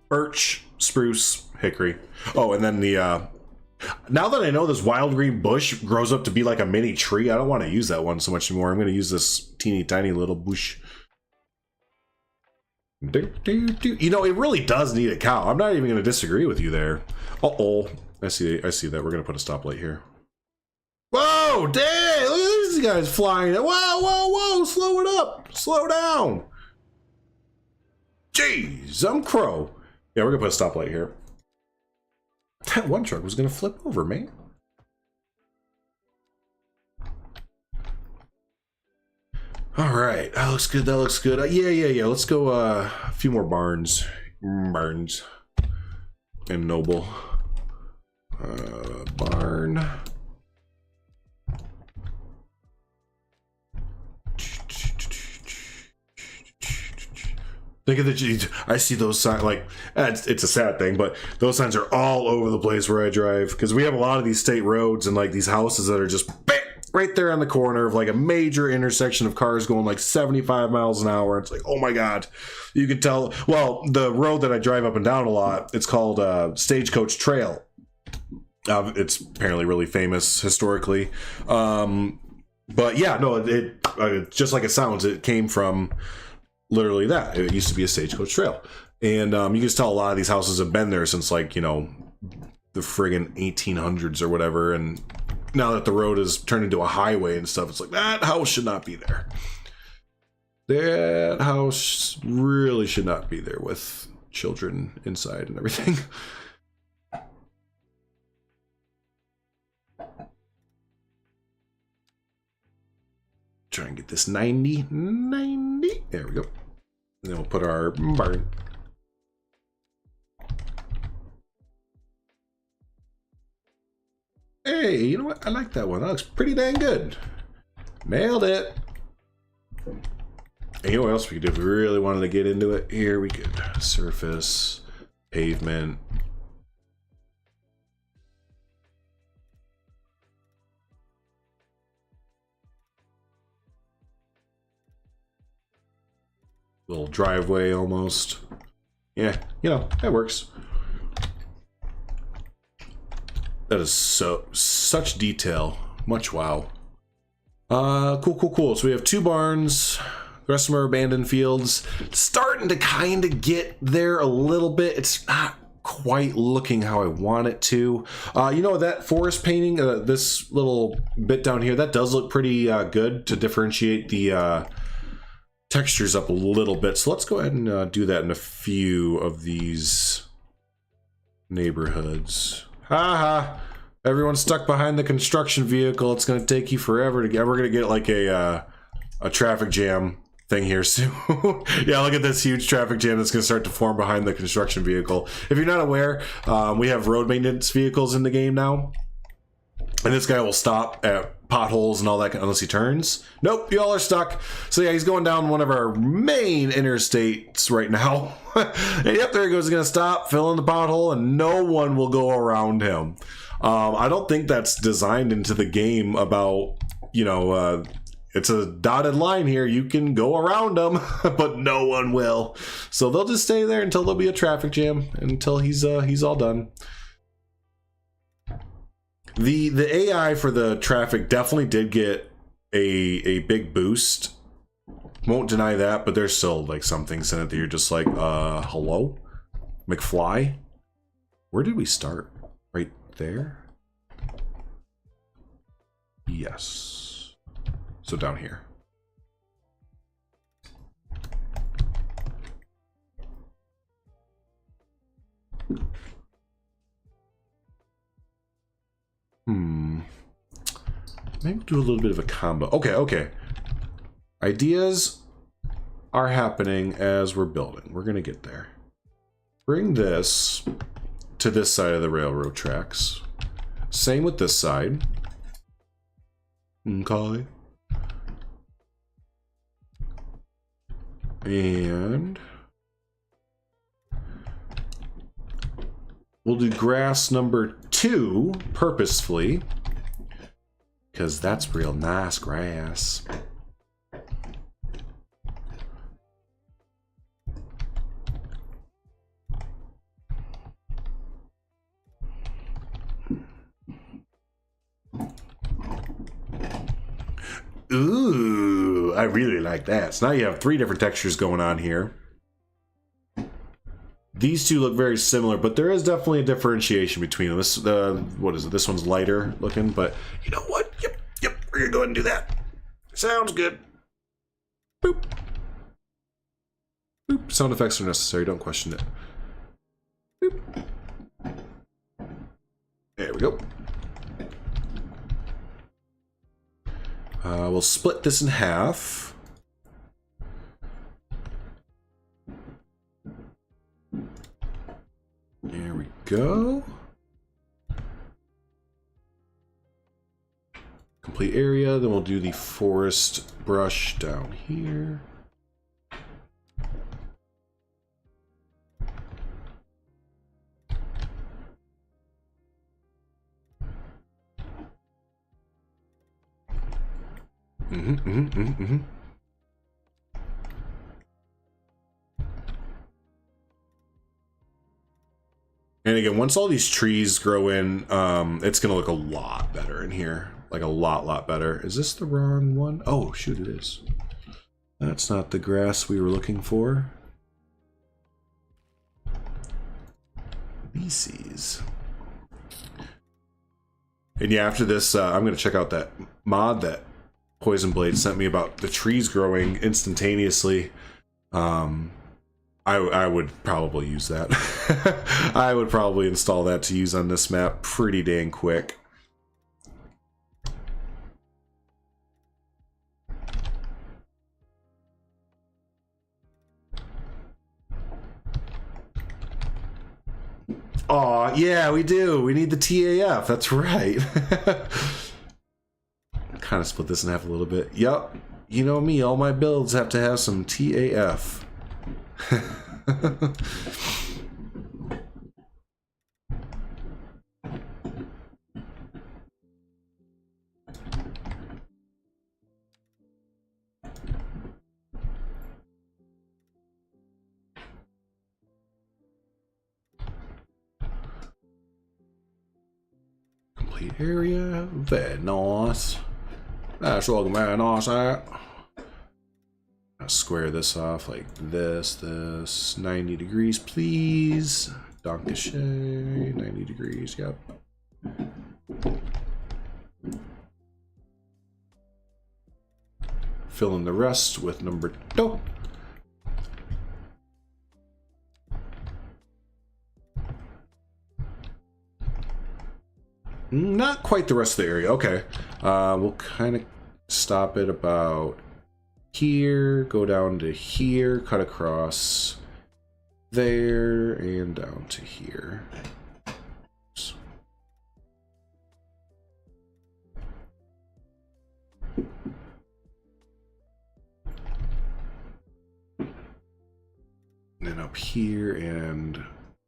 Birch, spruce, hickory. Oh, and then the... now that I know this wild green bush grows up to be like a mini tree, I don't want to use that one so much anymore. I'm going to use this teeny tiny little bush. You know, it really does need a cow. I'm not even going to disagree with you there. Uh-oh. I see that. We're going to put a stoplight here. Whoa, dang! Look at these guys flying. Whoa, whoa, whoa! Slow it up. Slow down. Jeez, I'm crow. Yeah, we're going to put a stoplight here. That one truck was gonna flip over, man. All right, that looks good. That looks good. Yeah. Let's go. A few more barns, and noble. Barn. Look at the, I see those signs, like, it's a sad thing, but those signs are all over the place where I drive, because we have a lot of these state roads and like these houses that are just bam, right there on the corner of like a major intersection of cars going like 75 miles an hour. It's like, oh my God, you can tell. Well, the road that I drive up and down a lot, it's called Stagecoach Trail. It's apparently really famous historically. But yeah, no, it just like it sounds, it came from literally that. It used to be a stagecoach trail. And you can just tell a lot of these houses have been there since, like, you know, the friggin' 1800s or whatever. And now that the road is turned into a highway and stuff, it's like, that house should not be there. That house really should not be there with children inside and everything. Try and get this 90. There we go. And then we'll put our barn. Hey, you know what? I like that one. That looks pretty dang good. Nailed it. And you know what else we could do if we really wanted to get into it? Here we could surface, pavement. Little driveway almost. Yeah, you know, that works. That is such detail. Much wow. Cool. So we have 2 barns. The rest of them are abandoned fields. Starting to kind of get there a little bit. It's not quite looking how I want it to. You know, that forest painting, this little bit down here, that does look pretty good to differentiate the textures up a little bit. So let's go ahead and do that in a few of these neighborhoods. Haha. Everyone's stuck behind the construction vehicle. It's going to take you forever to get. We're going to get like a traffic jam thing here soon. Yeah, look at this huge traffic jam that's going to start to form behind the construction vehicle. If you're not aware, we have road maintenance vehicles in the game now. And this guy will stop at potholes and all that unless he turns. Nope, y'all are stuck. So yeah, he's going down one of our main interstates right now. And yep, there he goes. He's going to stop, fill in the pothole, and no one will go around him. I don't think that's designed into the game about, you know, it's a dotted line here. You can go around them, but no one will. So they'll just stay there until there'll be a traffic jam, until he's all done. The AI for the traffic definitely did get a big boost. Won't deny that, but there's still like some things in it that you're just like, hello? McFly? Where did we start? Right there? Yes. So down here. Maybe do a little bit of a combo. Okay. Ideas are happening as we're building. We're gonna get there. Bring this to this side of the railroad tracks. Same with this side. Okay. And we'll do grass number 2 purposefully, because that's real nice grass. Ooh, I really like that. So now you have 3 different textures going on here. These 2 look very similar, but there is definitely a differentiation between them. This, what is it? This one's lighter looking, but you know what? Yep, we're gonna go ahead and do that. Sounds good. Boop. Boop. Sound effects are necessary, don't question it. Boop. There we go. We'll split this in half. There we go. Complete area, then we'll do the forest brush down here. And again, once all these trees grow in, it's gonna look a lot better in here. Like a lot better. Is this the wrong one? Oh, shoot, it is. That's not the grass we were looking for. Species. And yeah, after this, I'm gonna check out that mod that Poison Blade sent me about the trees growing instantaneously. I would probably use that. I would probably install that to use on this map pretty dang quick. Aw, yeah, we do. We need the TAF. That's right. Kind of split this in half a little bit. Yep. You know me, all my builds have to have some TAF. Complete area. Very nice. That's looking very nice. I'll square this off like this, 90 degrees, please. Dankeschön, 90 degrees, yep. Fill in the rest with number 2. Not quite the rest of the area. Okay. We'll kind of stop it about here, go down to here, cut across there, and down to here. Oops. And then up here and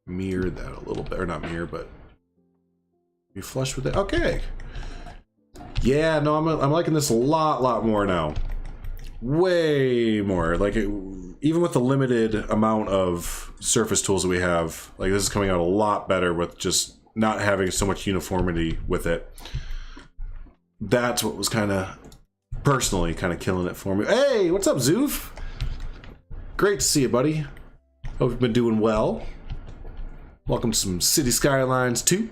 mirror that a little bit, or not mirror, but be flush with it. Okay. Yeah, no, I'm liking this a lot more now. Way more. Like, even with the limited amount of surface tools that we have, like, this is coming out a lot better with just not having so much uniformity with it. That's what was kind of, personally, kind of killing it for me. Hey, what's up, Zoof? Great to see you, buddy. Hope you've been doing well. Welcome to some City Skylines 2.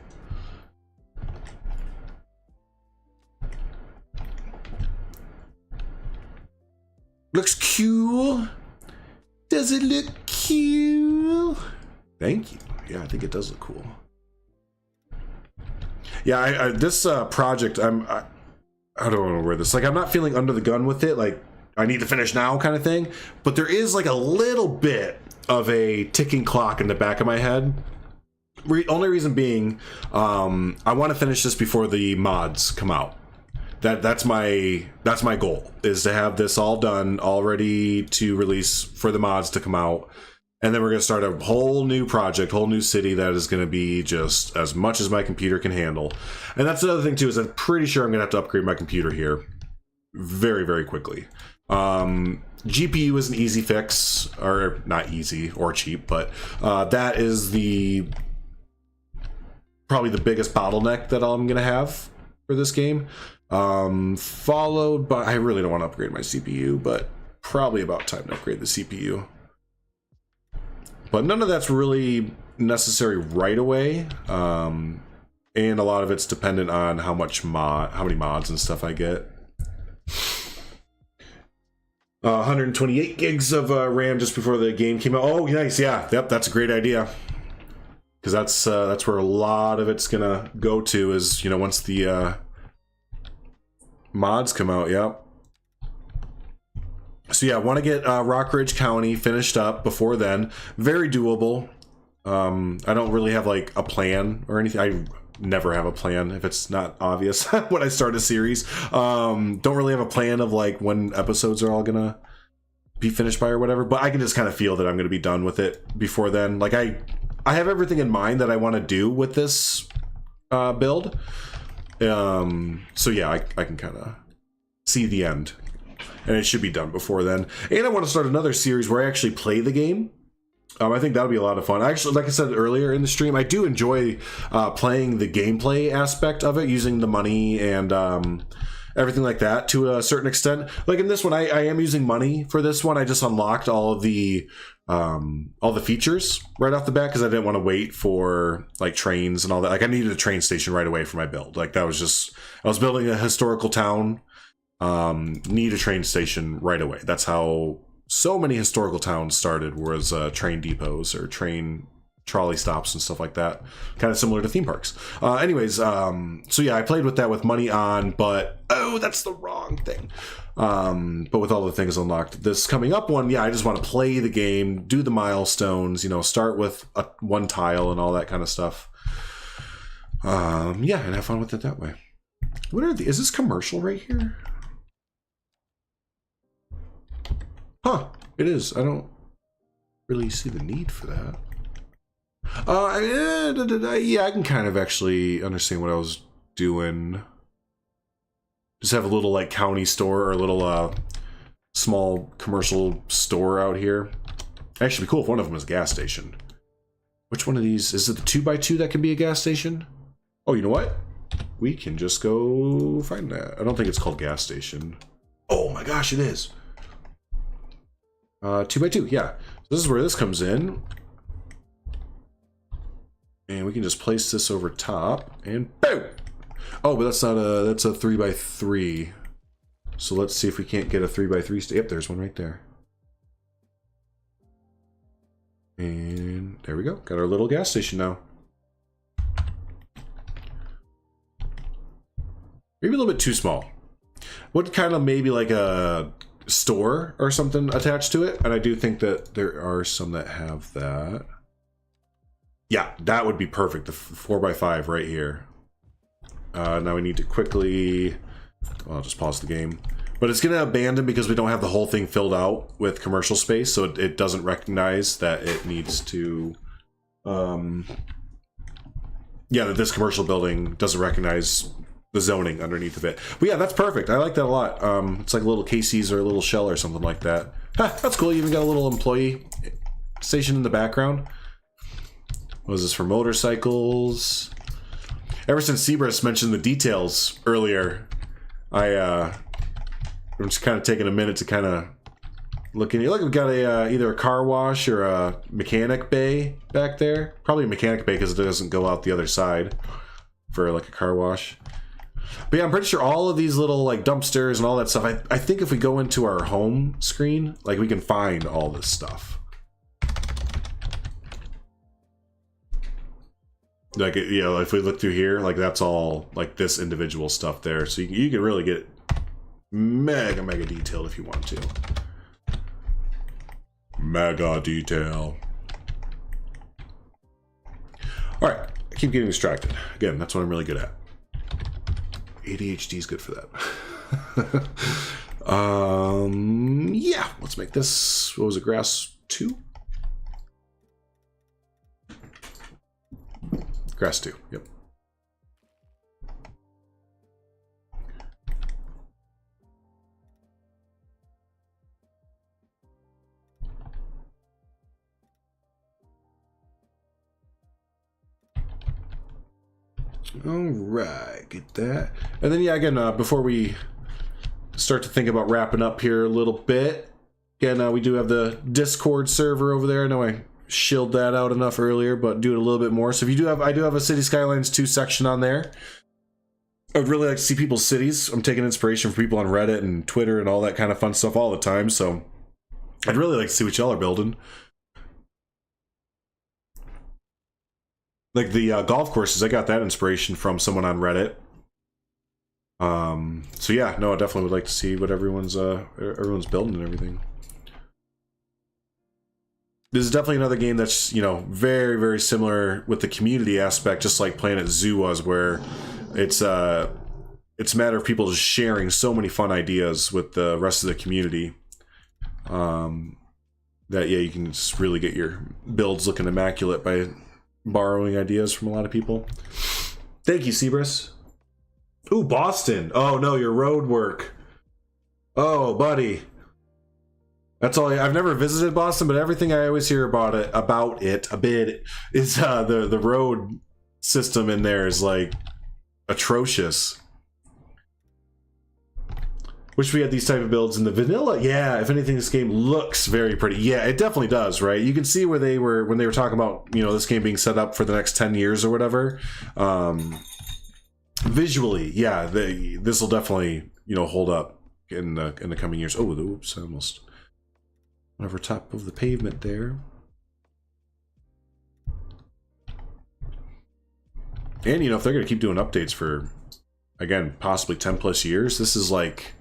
Looks cool. Does it look cool? Thank you. Yeah, I think it does look cool. Yeah, this project, I don't know where this. Like, I'm not feeling under the gun with it. Like, I need to finish now, kind of thing. But there is like a little bit of a ticking clock in the back of my head. Only reason being, I want to finish this before the mods come out. That's my goal, is to have this all done, all ready to release for the mods to come out, and then we're going to start a whole new project, whole new city that is going to be just as much as my computer can handle. And that's the other thing too, is I'm pretty sure I'm going to have to upgrade my computer here very quickly. GPU is an easy fix, or not easy or cheap, but that is probably the biggest bottleneck that I'm going to have for this game. Followed by, I really don't want to upgrade my CPU, but probably about time to upgrade the CPU. But none of that's really necessary right away, and a lot of it's dependent on how many mods and stuff I get. 128 gigs of RAM just before the game came out. Oh, nice, yeah, yep, that's a great idea, because that's where a lot of it's gonna go to, is, you know, once the mods come out. Yep. So yeah, I want to get Rockridge County finished up before then. Very doable. I don't really have like a plan or anything. I never have a plan if it's not obvious when I start a series. Don't really have a plan of like when episodes are all gonna be finished by or whatever, but I can just kind of feel that I'm gonna be done with it before then. Like, I have everything in mind that I want to do with this build. So yeah, I can kind of see the end, and it should be done before then. And I want to start another series where I actually play the game. I think that'll be a lot of fun. Actually, like I said earlier in the stream, I do enjoy playing the gameplay aspect of it, using the money and everything like that to a certain extent. Like in this one, I am using money for this one. I just unlocked all the features right off the bat, because I didn't want to wait for like trains and all that. Like, I needed a train station right away for my build. Like, that was just, I was building a historical town, need a train station right away. That's how so many historical towns started, was train depots or train trolley stops and stuff like that. Kind of similar to theme parks. Anyways, so yeah, I played with that with money on, but oh, that's the wrong thing. But with all the things unlocked, this coming up one, yeah, I just want to play the game, do the milestones, you know, start with one tile and all that kind of stuff. Yeah, and have fun with it that way. What are is this commercial right here? Huh, it is. I don't really see the need for that. Yeah, I can kind of actually understand what I was doing. Just have a little like county store or a little small commercial store out here. Actually, be cool if one of them is a gas station. Which one of these is it? The 2x2 that can be a gas station? Oh, you know what? We can just go find that. I don't think it's called gas station. Oh my gosh, it is. 2x2, yeah. So this is where this comes in. And we can just place this over top and boom! Oh, but that's not a, that's a 3x3. So let's see if we can't get a 3x3. Yep, there's one right there. And there we go. Got our little gas station now. Maybe a little bit too small. What kind of maybe like a store or something attached to it? And I do think that there are some that have that. Yeah, that would be perfect. The 4x5 right here. Now we need to quickly... Well, I'll just pause the game. But it's going to abandon because we don't have the whole thing filled out with commercial space, so it doesn't recognize that it needs to... Yeah, that this commercial building doesn't recognize the zoning underneath of it. But yeah, that's perfect. I like that a lot. It's like a little Casey's or a little Shell or something like that. That's cool. You even got a little employee station in the background. What is this for? Motorcycles. Ever since Seabrist mentioned the details earlier, I'm just kind of taking a minute to kind of look in here. Look, we've got a either a car wash or a mechanic bay back there. Probably a mechanic bay because it doesn't go out the other side for like a car wash. But yeah, I'm pretty sure all of these little like dumpsters and all that stuff, I think if we go into our home screen, like we can find all this stuff. Like, you know, if we look through here, like that's all like this individual stuff there. So you can really get mega detailed if you want to. Mega detail. All right, I keep getting distracted. Again, that's what I'm really good at. ADHD is good for that. Yeah, let's make this, what was it, grass 2? Grass 2, yep. All right, get that. And then, yeah, again, before we start to think about wrapping up here a little bit, again, we do have the Discord server over there. I know I shilled that out enough earlier, but do it a little bit more. So if you do have, I do have a City Skylines 2 section on there. I'd really like to see people's cities. I'm taking inspiration from people on Reddit and Twitter and all that kind of fun stuff all the time. So I'd really like to see what y'all are building. Like the golf courses, I got that inspiration from someone on Reddit. So yeah, no, I definitely would like to see what everyone's building and everything. This is definitely another game that's, you know, very similar with the community aspect, just like Planet Zoo was, where it's a matter of people just sharing so many fun ideas with the rest of the community. That yeah, you can just really get your builds looking immaculate by borrowing ideas from a lot of people. Thank you, Seabrus. Ooh, Boston. Oh no, your road work. Oh, buddy. That's all. I've never visited Boston, but everything I always hear about it a bit is the road system in there is like atrocious. Wish we had these type of builds in the vanilla. Yeah, if anything, this game looks very pretty. Yeah, it definitely does, right? You can see where they were when they were talking about, you know, this game being set up for the next 10 years or whatever. Visually, yeah, this will definitely, you know, hold up in the coming years. Oh, oops, I almost went over top of the pavement there. And, you know, if they're going to keep doing updates for, again, possibly 10 plus years, this is like,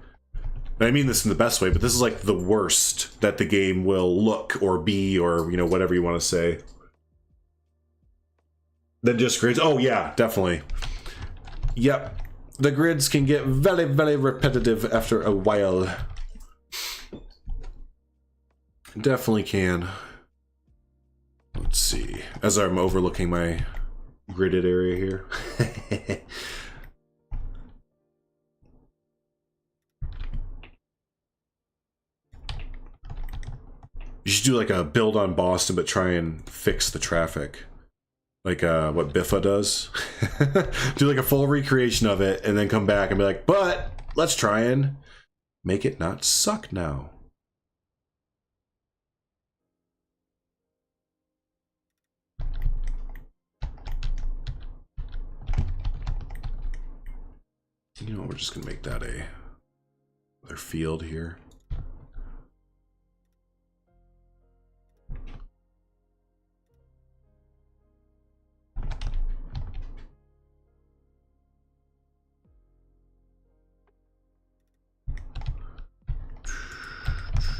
I mean this in the best way, but this is like the worst that the game will look or be, or, you know, whatever you want to say. Then just grids. Oh, yeah, definitely. Yep. The grids can get very, very repetitive after a while. Definitely can. Let's see. As I'm overlooking my gridded area here. You should do like a build on Boston, but try and fix the traffic. Like what Biffa does. Do like a full recreation of it and then come back and be like, but let's try and make it not suck now. You know, we're just gonna make that another field here.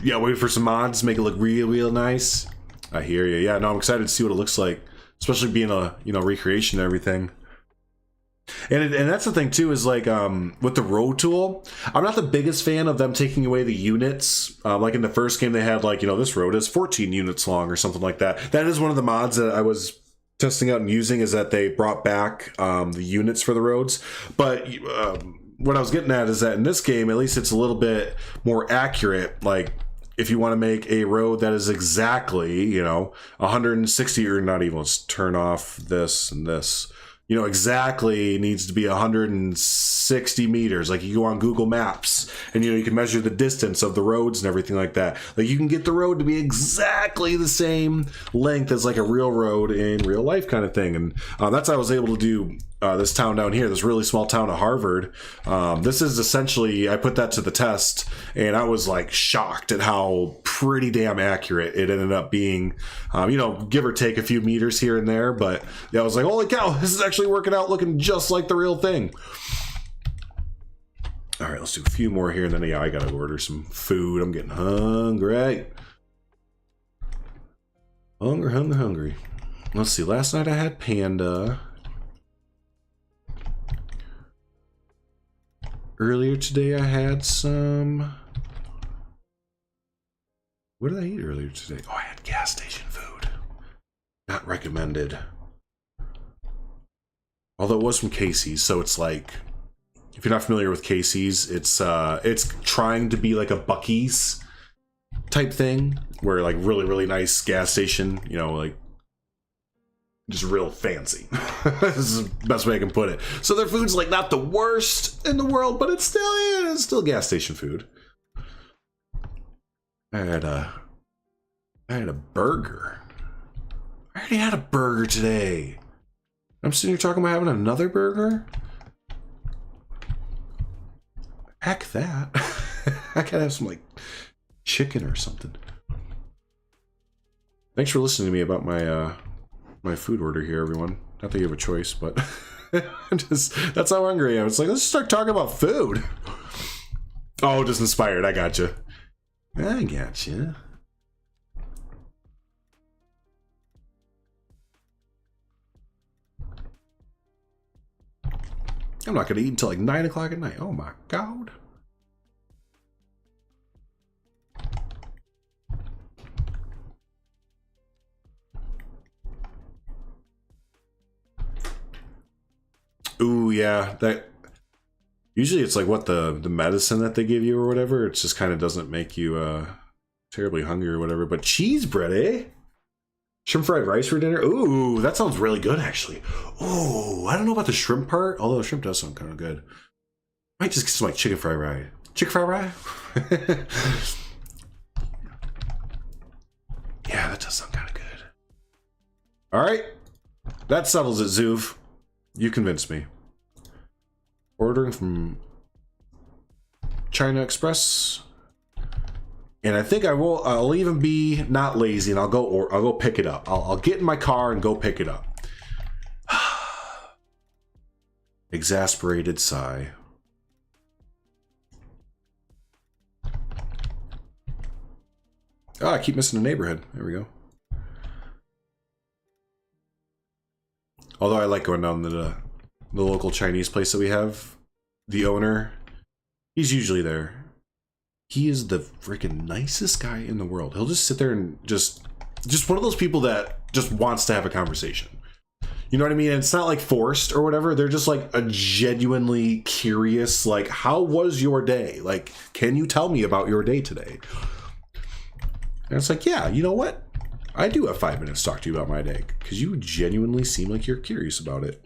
Yeah, wait for some mods, make it look real nice. I hear you. Yeah, no, I'm excited to see what it looks like, especially being a, you know, recreation and everything. And that's the thing too, is like with the road tool, I'm not the biggest fan of them taking away the units. Like in the first game, they had like, you know, this road is 14 units long or something like that. That is one of the mods that I was testing out and using, is that they brought back the units for the roads. But what I was getting at is that in this game, at least it's a little bit more accurate. Like, if you want to make a road that is exactly, you know, 160, or not even, let's turn off this and this, you know, exactly needs to be 160 meters. Like, you go on Google Maps and, you know, you can measure the distance of the roads and everything like that. Like, you can get the road to be exactly the same length as like a real road in real life kind of thing. And that's how I was able to do this town down here, this really small town of Harvard. This is essentially, I put that to the test and I was like shocked at how pretty damn accurate it ended up being. You know, give or take a few meters here and there, but yeah, I was like, holy cow, this is actually working out looking just like the real thing. All right, let's do a few more here, and then yeah, I gotta order some food. I'm getting hungry. Hungry. Let's see, last night I had panda. Earlier today I had some... What did I eat earlier today? Oh, I had gas station food. Not recommended. Although it was from Casey's, so it's like, if you're not familiar with Casey's, it's trying to be like a Buc-ee's type thing, where like really nice gas station, you know, like just real fancy. This is the best way I can put it. So their food's like not the worst in the world, but it's still gas station food. I had a burger. I already had a burger today. I'm sitting here talking about having another burger? Heck that. I gotta have some like chicken or something. Thanks for listening to me about my my food order here, everyone. Not that you have a choice, but that's how hungry I was. Like, let's start talking about food. Oh, just inspired. I gotcha. I gotcha. I'm not gonna eat until like 9 o'clock at night. Oh my god. Ooh, yeah. That usually it's like what the medicine that they give you or whatever. It just kind of doesn't make you terribly hungry or whatever. But cheese bread, eh? Shrimp fried rice for dinner? Ooh, that sounds really good, actually. Ooh, I don't know about the shrimp part, although shrimp does sound kind of good. Might just get some like chicken fried rice. Chicken fried rice? Yeah, that does sound kind of good. All right, that settles it, Zuv. You convinced me. Ordering from China Express. And I think I'll even be not lazy, and I'll go pick it up. I'll get in my car and go pick it up. Exasperated sigh. Oh, I keep missing a neighborhood. There we go. Although I like going down to the local Chinese place that we have. The owner, he's usually there. He is the freaking nicest guy in the world. He'll just sit there and just one of those people that just wants to have a conversation. You know what I mean? And it's not like forced or whatever. They're just like a genuinely curious, like, how was your day? Like, can you tell me about your day today? And it's like, yeah, you know what? I do have 5 minutes to talk to you about my day because you genuinely seem like you're curious about it.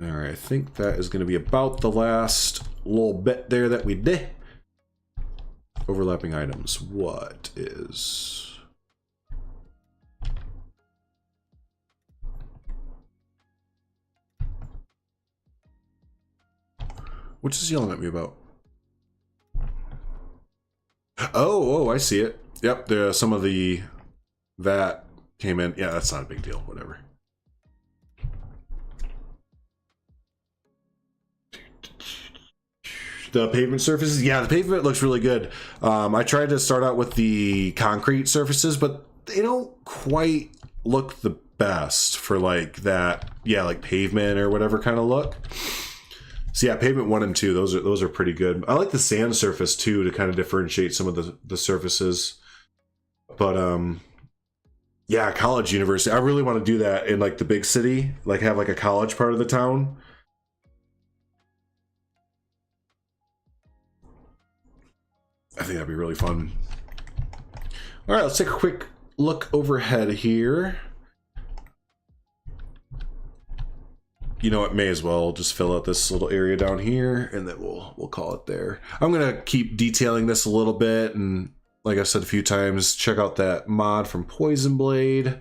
All right, I think that is going to be about the last little bit there that we did. Overlapping items. What is... What's this yelling at me about? Oh, I see it. Yep, there some of the... That came in. Yeah, that's not a big deal. Whatever. The pavement surfaces, yeah, the pavement looks really good. I tried to start out with the concrete surfaces, but they don't quite look the best for like that, yeah, like pavement or whatever kind of look. So yeah, pavement 1 and 2, those are pretty good. I like the sand surface too to kind of differentiate some of the surfaces. But yeah, college university. I really want to do that in like the big city, like have like a college part of the town. I think that'd be really fun. All right, let's take a quick look overhead here. You know what? May as well just fill out this little area down here, and then we'll call it there. I'm gonna keep detailing this a little bit, and like I've said a few times, check out that mod from Poison Blade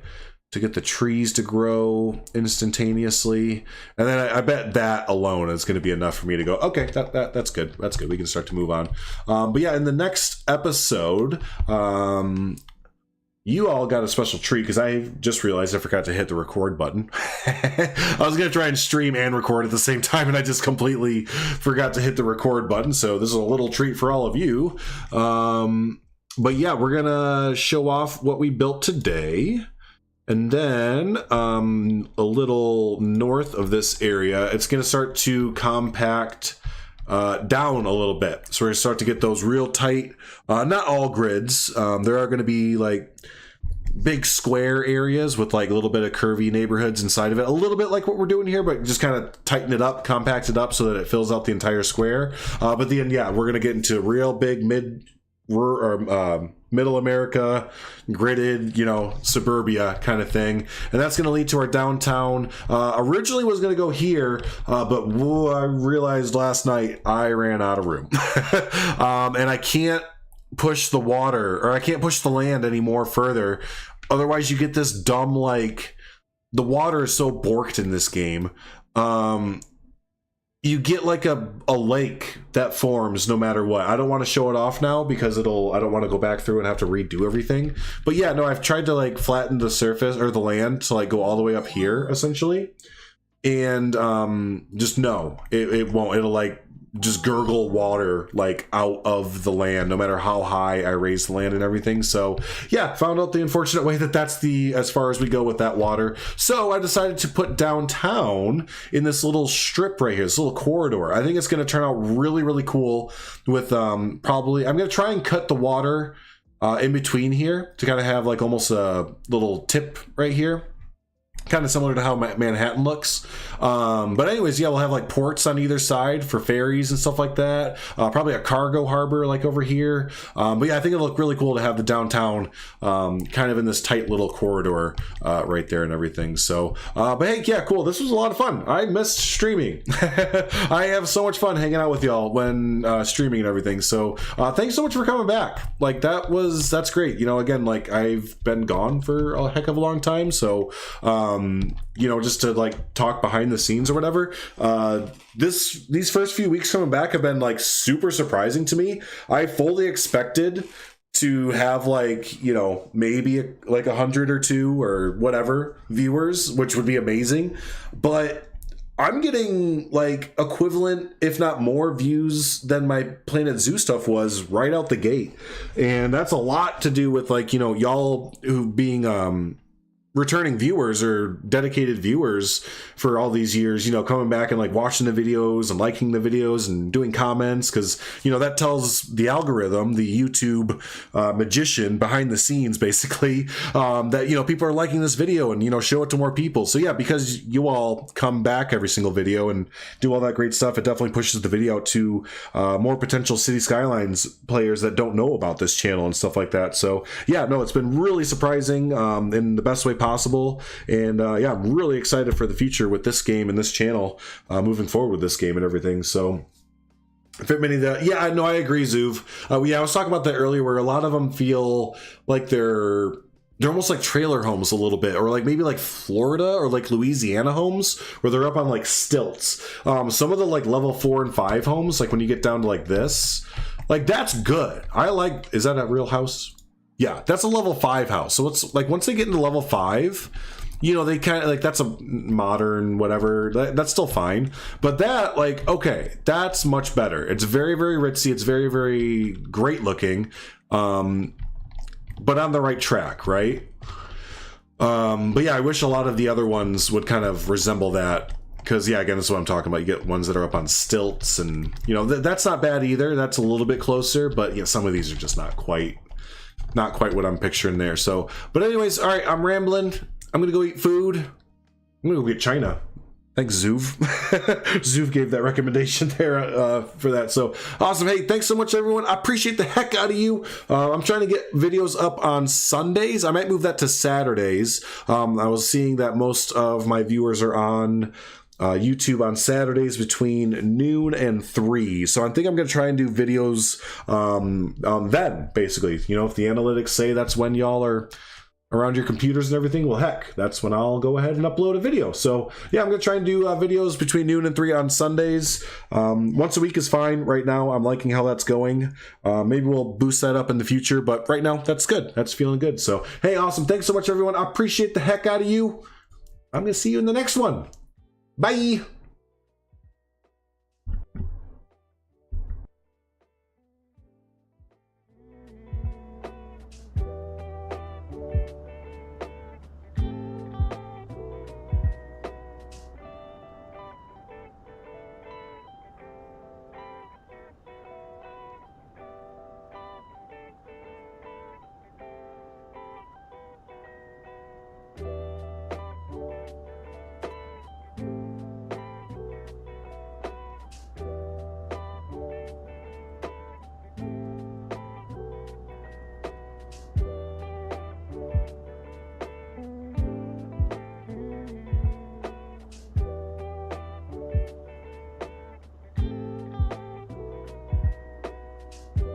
to get the trees to grow instantaneously, and then I bet that alone is going to be enough for me to go, okay, that's good, that's good, we can start to move on. But yeah, in the next episode, you all got a special treat because I just realized I forgot to hit the record button. I was going to try and stream and record at the same time, and I just completely forgot to hit the record button, so this is a little treat for all of you. But yeah, we're going to show off what we built today. And then a little north of this area, it's going to start to compact down a little bit. So we're going to start to get those real tight, not all grids. There are going to be like big square areas with like a little bit of curvy neighborhoods inside of it. A little bit like what we're doing here, but just kind of tighten it up, compact it up so that it fills out the entire square. But then, yeah, we're going to get into real big middle America, gridded, you know, suburbia kind of thing. And that's going to lead to our downtown. Originally was going to go here, but whoa, I realized last night I ran out of room. And I can't push the water, or I can't push the land anymore further. Otherwise you get this dumb, like, the water is so borked in this game. You get like a lake that forms no matter what. I don't want to show it off now because I don't want to go back through and have to redo everything. But yeah, no, I've tried to like flatten the surface or the land to like go all the way up here essentially. And just no, it won't. It'll like just gurgle water like out of the land no matter how high I raise the land and everything. So yeah, found out the unfortunate way that that's the as far as we go with that water. So I decided to put downtown in this little strip right here, this little corridor. I think it's going to turn out really, really cool with probably I'm going to try and cut the water in between here to kind of have like almost a little tip right here, kind of similar to how Manhattan looks. But anyways, yeah, we'll have like ports on either side for ferries and stuff like that. Probably a cargo harbor like over here. But yeah, I think it'll look really cool to have the downtown kind of in this tight little corridor right there and everything. So, but hey, yeah, cool. This was a lot of fun. I missed streaming. I have so much fun hanging out with y'all when streaming and everything. So thanks so much for coming back. Like that's great. You know, again, like I've been gone for a heck of a long time. So, you know, just to like talk behind the scenes or whatever. These first few weeks coming back have been like super surprising to me. I fully expected to have like, you know, maybe like 100 or 2 or whatever viewers, which would be amazing, but I'm getting like equivalent, if not more views than my Planet Zoo stuff was right out the gate. And that's a lot to do with like, you know, y'all who being returning viewers or dedicated viewers for all these years, you know, coming back and like watching the videos and liking the videos and doing comments, because, you know, that tells the algorithm, the YouTube magician behind the scenes, basically, that, you know, people are liking this video and, you know, show it to more people. So yeah, because you all come back every single video and do all that great stuff, it definitely pushes the video out to more potential City Skylines players that don't know about this channel and stuff like that. So yeah, no, it's been really surprising in the best way possible, and yeah, I'm really excited for the future with this game and this channel, moving forward with this game and everything. So fit many that, yeah, I know, I agree, Zuv. Yeah, I was talking about that earlier, where a lot of them feel like they're almost like trailer homes a little bit, or like maybe like Florida or like Louisiana homes where they're up on like stilts. Some of the like level 4 and 5 homes, like when you get down to like this, like that's good. I like, is that a real house? Yeah, that's a level 5 house. So it's like once they get into level 5, you know, they kind of like, that's a modern whatever, that's still fine. But that, like, okay, that's much better. It's very, very ritzy. It's very, very great looking, but on the right track, right? But yeah, I wish a lot of the other ones would kind of resemble that. Because, yeah, again, that's what I'm talking about. You get ones that are up on stilts, and, you know, that's not bad either. That's a little bit closer, but, yeah, some of these are just not quite what I'm picturing there. So, but anyways, all right, I'm rambling. I'm gonna go eat food. I'm gonna go get China. Thanks, Zuv. Zuv gave that recommendation there for that. So awesome. Hey, thanks so much, everyone. I appreciate the heck out of you. I'm trying to get videos up on Sundays. I might move that to Saturdays. I was seeing that most of my viewers are on YouTube on Saturdays between noon and 3. So I think I'm going to try and do videos then, basically. You know, if the analytics say that's when y'all are around your computers and everything, well, heck, that's when I'll go ahead and upload a video. So yeah, I'm going to try and do videos between noon and 3 on Sundays. Once a week is fine. Right now, I'm liking how that's going. Maybe we'll boost that up in the future, but right now, that's good. That's feeling good. So, hey, awesome. Thanks so much, everyone. I appreciate the heck out of you. I'm going to see you in the next one. Bye.